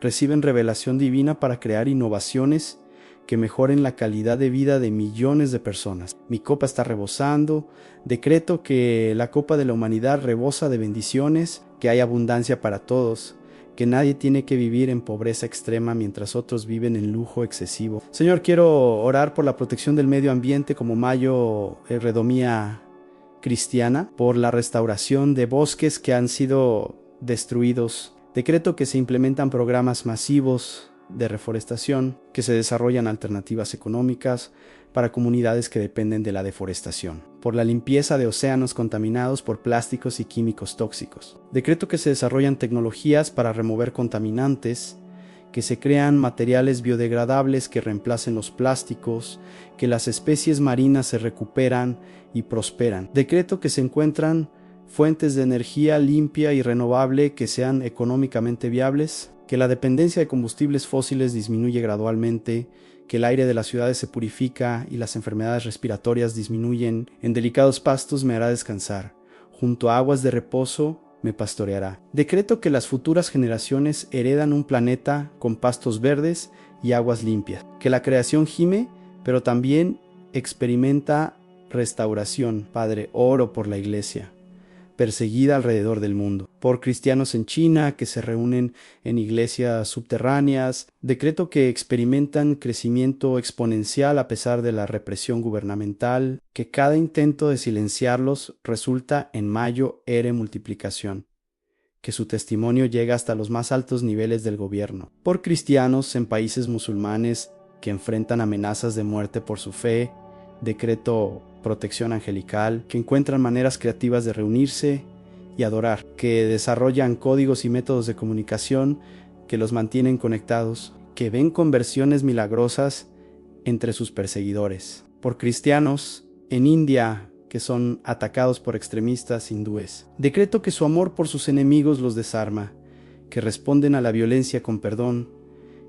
reciben revelación divina para crear innovaciones que mejoren la calidad de vida de millones de personas. Mi copa está rebosando. Decreto que la copa de la humanidad rebosa de bendiciones, que hay abundancia para todos, que nadie tiene que vivir en pobreza extrema mientras otros viven en lujo excesivo. Señor, quiero orar por la protección del medio ambiente como Mayo Redomía cristiana, por la restauración de bosques que han sido destruidos. Decreto que se implementan programas masivos de reforestación, que se desarrollan alternativas económicas para comunidades que dependen de la deforestación, por la limpieza de océanos contaminados por plásticos y químicos tóxicos. Decreto que se desarrollan tecnologías para remover contaminantes, que se crean materiales biodegradables que reemplacen los plásticos, que las especies marinas se recuperan y prosperan. Decreto que se encuentran fuentes de energía limpia y renovable que sean económicamente viables, que la dependencia de combustibles fósiles disminuye gradualmente, que el aire de las ciudades se purifica y las enfermedades respiratorias disminuyen. En delicados pastos me hará descansar, junto a aguas de reposo me pastoreará. Decreto que las futuras generaciones heredan un planeta con pastos verdes y aguas limpias, que la creación gime, pero también experimenta restauración. Padre, oro por la iglesia perseguida alrededor del mundo, por cristianos en China que se reúnen en iglesias subterráneas. Decreto que experimentan crecimiento exponencial a pesar de la represión gubernamental, que cada intento de silenciarlos resulta en mayo ere multiplicación, que su testimonio llega hasta los más altos niveles del gobierno, por cristianos en países musulmanes que enfrentan amenazas de muerte por su fe. Decreto protección angelical, que encuentran maneras creativas de reunirse y adorar, que desarrollan códigos y métodos de comunicación que los mantienen conectados, que ven conversiones milagrosas entre sus perseguidores, por cristianos en India que son atacados por extremistas hindúes. Decreto que su amor por sus enemigos los desarma, que responden a la violencia con perdón,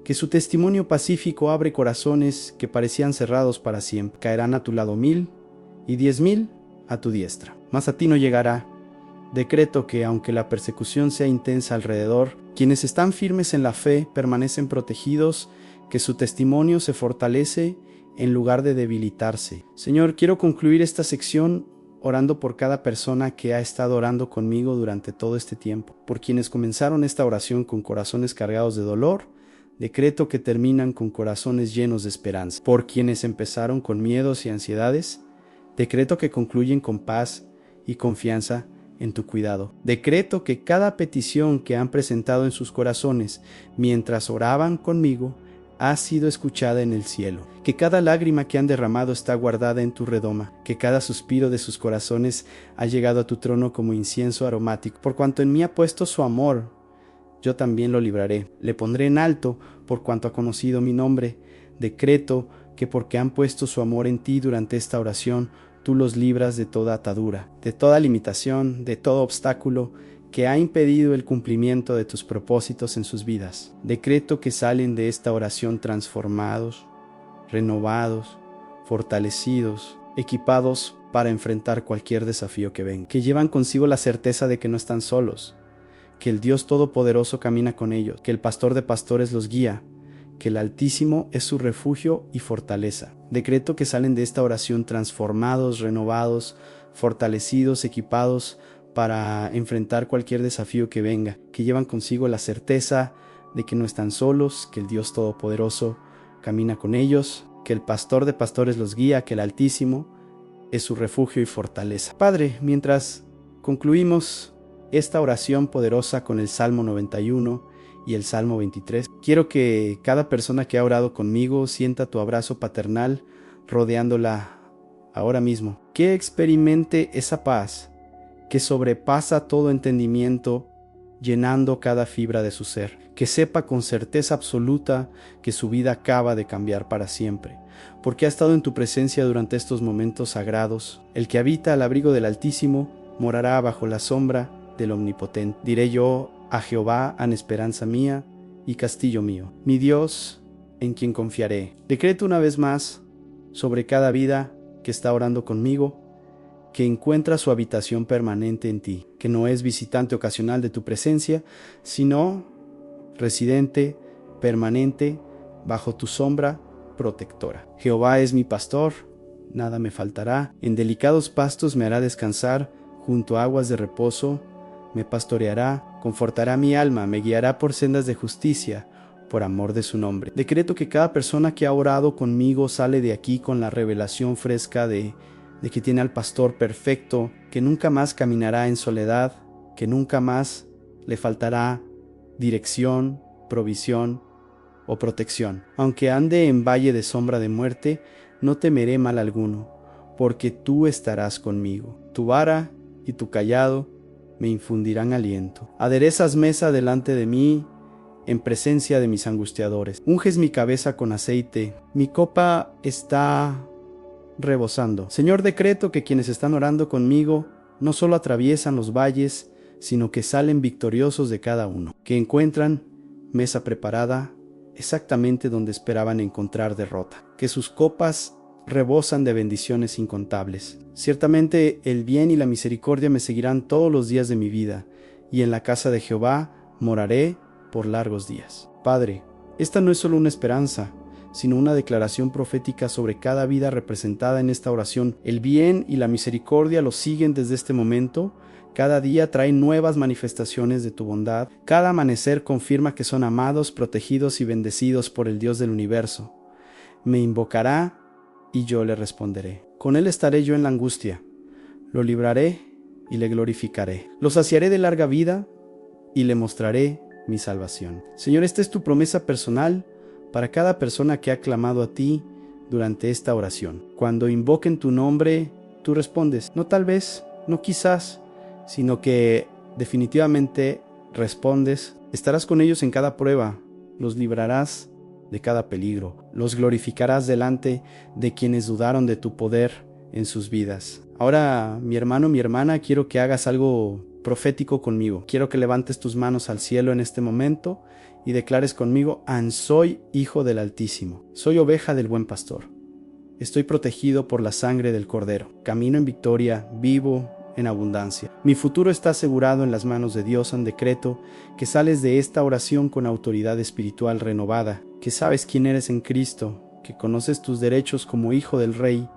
que su testimonio pacífico abre corazones que parecían cerrados para siempre. Caerán a tu lado 1000 y 10,000 a tu diestra, mas a ti no llegará. Decreto que, aunque la persecución sea intensa alrededor, quienes están firmes en la fe permanecen protegidos, que su testimonio se fortalece en lugar de debilitarse. Señor, quiero concluir esta sección orando por cada persona que ha estado orando conmigo durante todo este tiempo, por quienes comenzaron esta oración con corazones cargados de dolor. Decreto que terminan con corazones llenos de esperanza. Por quienes empezaron con miedos y ansiedades, decreto que concluyen con paz y confianza en tu cuidado. Decreto que cada petición que han presentado en sus corazones mientras oraban conmigo ha sido escuchada en el cielo, que cada lágrima que han derramado está guardada en tu redoma, que cada suspiro de sus corazones ha llegado a tu trono como incienso aromático. Por cuanto en mí ha puesto su amor, yo también lo libraré. Le pondré en alto por cuanto ha conocido mi nombre. Decreto que porque han puesto su amor en ti durante esta oración, tú los libras de toda atadura, de toda limitación, de todo obstáculo que ha impedido el cumplimiento de tus propósitos en sus vidas. Decreto que salen de esta oración transformados, renovados, fortalecidos, equipados para enfrentar cualquier desafío que venga, que llevan consigo la certeza de que no están solos, que el Dios Todopoderoso camina con ellos, que el Pastor de pastores los guía, que el Altísimo es su refugio y fortaleza. Decreto que salen de esta oración transformados, renovados, fortalecidos, equipados para enfrentar cualquier desafío que venga, que llevan consigo la certeza de que no están solos, que el Dios Todopoderoso camina con ellos, que el Pastor de pastores los guía, que el Altísimo es su refugio y fortaleza. Padre, mientras concluimos esta oración poderosa con el Salmo 91 y el Salmo 23, quiero que cada persona que ha orado conmigo sienta tu abrazo paternal rodeándola ahora mismo, que experimente esa paz que sobrepasa todo entendimiento, llenando cada fibra de su ser, que sepa con certeza absoluta que su vida acaba de cambiar para siempre, porque ha estado en tu presencia durante estos momentos sagrados. El que habita al abrigo del Altísimo morará bajo la sombra del Omnipotente. Diré yo a Jehová, en esperanza mía y castillo mío, mi Dios en quien confiaré. Decreto una vez más sobre cada vida que está orando conmigo, que encuentra su habitación permanente en ti, que no es visitante ocasional de tu presencia, sino residente permanente bajo tu sombra protectora. Jehová es mi pastor, nada me faltará. En delicados pastos me hará descansar, junto a aguas de reposo me pastoreará, confortará mi alma, me guiará por sendas de justicia, por amor de su nombre. Decreto que cada persona que ha orado conmigo sale de aquí con la revelación fresca de que tiene al pastor perfecto, que nunca más caminará en soledad, que nunca más le faltará dirección, provisión o protección. Aunque ande en valle de sombra de muerte, no temeré mal alguno, porque tú estarás conmigo. Tu vara y tu cayado me infundirán aliento. Aderezas mesa delante de mí, en presencia de mis angustiadores. Unges mi cabeza con aceite, mi copa está rebosando. Señor, decreto que quienes están orando conmigo no solo atraviesan los valles, sino que salen victoriosos de cada uno, que encuentran mesa preparada exactamente donde esperaban encontrar derrota, que sus copas rebosan de bendiciones incontables. Ciertamente el bien y la misericordia me seguirán todos los días de mi vida, y en la casa de Jehová moraré por largos días. Padre, esta no es solo una esperanza, sino una declaración profética sobre cada vida representada en esta oración. El bien y la misericordia los siguen desde este momento. Cada día trae nuevas manifestaciones de tu bondad. Cada amanecer confirma que son amados, protegidos y bendecidos por el Dios del universo. Me invocará y yo le responderé. Con él estaré yo en la angustia. Lo libraré y le glorificaré. Lo saciaré de larga vida y le mostraré mi salvación. Señor, esta es tu promesa personal para cada persona que ha clamado a ti durante esta oración. Cuando invoquen tu nombre, tú respondes, no tal vez, no quizás, sino que definitivamente respondes. Estarás con ellos en cada prueba, los librarás de cada peligro, los glorificarás delante de quienes dudaron de tu poder en sus vidas. Ahora, mi hermano, mi hermana, quiero que hagas algo profético conmigo. Quiero que levantes tus manos al cielo en este momento y declares conmigo: soy hijo del Altísimo, soy oveja del buen pastor. Estoy protegido por la sangre del Cordero. Camino en victoria, vivo en abundancia. Mi futuro está asegurado en las manos de Dios. En decreto que sales de esta oración con autoridad espiritual renovada, que sabes quién eres en Cristo, que conoces tus derechos como hijo del Rey,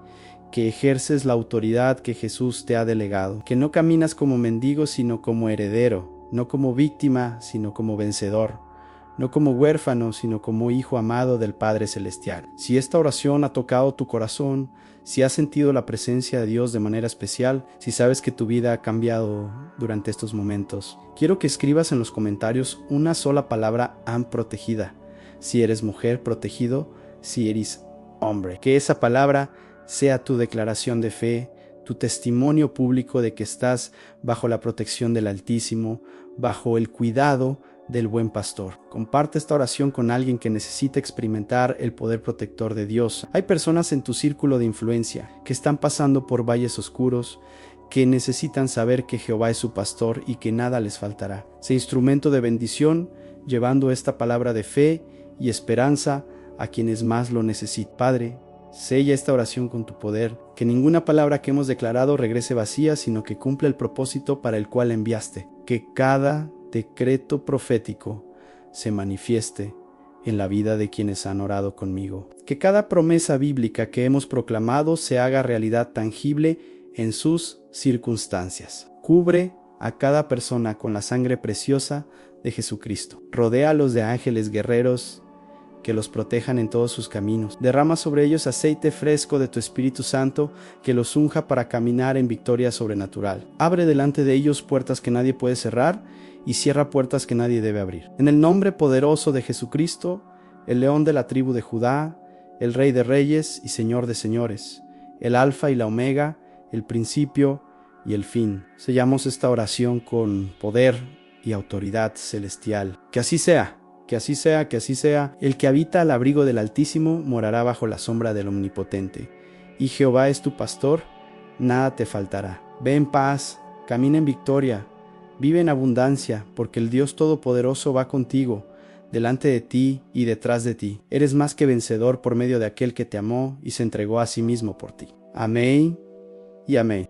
que ejerces la autoridad que Jesús te ha delegado, que no caminas como mendigo sino como heredero, no como víctima sino como vencedor, no como huérfano sino como hijo amado del Padre Celestial. Si esta oración ha tocado tu corazón, si has sentido la presencia de Dios de manera especial, si sabes que tu vida ha cambiado durante estos momentos, quiero que escribas en los comentarios una sola palabra: protegida. si eres mujer, protegido si eres hombre. Que esa palabra sea tu declaración de fe, tu testimonio público de que estás bajo la protección del Altísimo, bajo el cuidado del buen pastor. Comparte esta oración con alguien que necesita experimentar el poder protector de Dios. Hay personas en tu círculo de influencia que están pasando por valles oscuros, que necesitan saber que Jehová es su pastor y que nada les faltará. Sé instrumento de bendición, llevando esta palabra de fe y esperanza a quienes más lo necesitan. Padre, sella esta oración con tu poder, que ninguna palabra que hemos declarado regrese vacía, sino que cumpla el propósito para el cual la enviaste. Que cada decreto profético se manifieste en la vida de quienes han orado conmigo. Que cada promesa bíblica que hemos proclamado se haga realidad tangible en sus circunstancias. Cubre a cada persona con la sangre preciosa de Jesucristo. Rodéalos de ángeles guerreros que los protejan en todos sus caminos. Derrama sobre ellos aceite fresco de tu Espíritu Santo que los unja para caminar en victoria sobrenatural. Abre delante de ellos puertas que nadie puede cerrar y cierra puertas que nadie debe abrir. En el nombre poderoso de Jesucristo, el león de la tribu de Judá, el Rey de reyes y Señor de señores, el Alfa y la Omega, el principio y el fin. Sellamos esta oración con poder y autoridad celestial. Que así sea. Que así sea, que así sea. El que habita al abrigo del Altísimo morará bajo la sombra del Omnipotente. Y Jehová es tu pastor, nada te faltará. Ve en paz, camina en victoria, vive en abundancia, porque el Dios Todopoderoso va contigo, delante de ti y detrás de ti. Eres más que vencedor por medio de aquel que te amó y se entregó a sí mismo por ti. Amén y amén.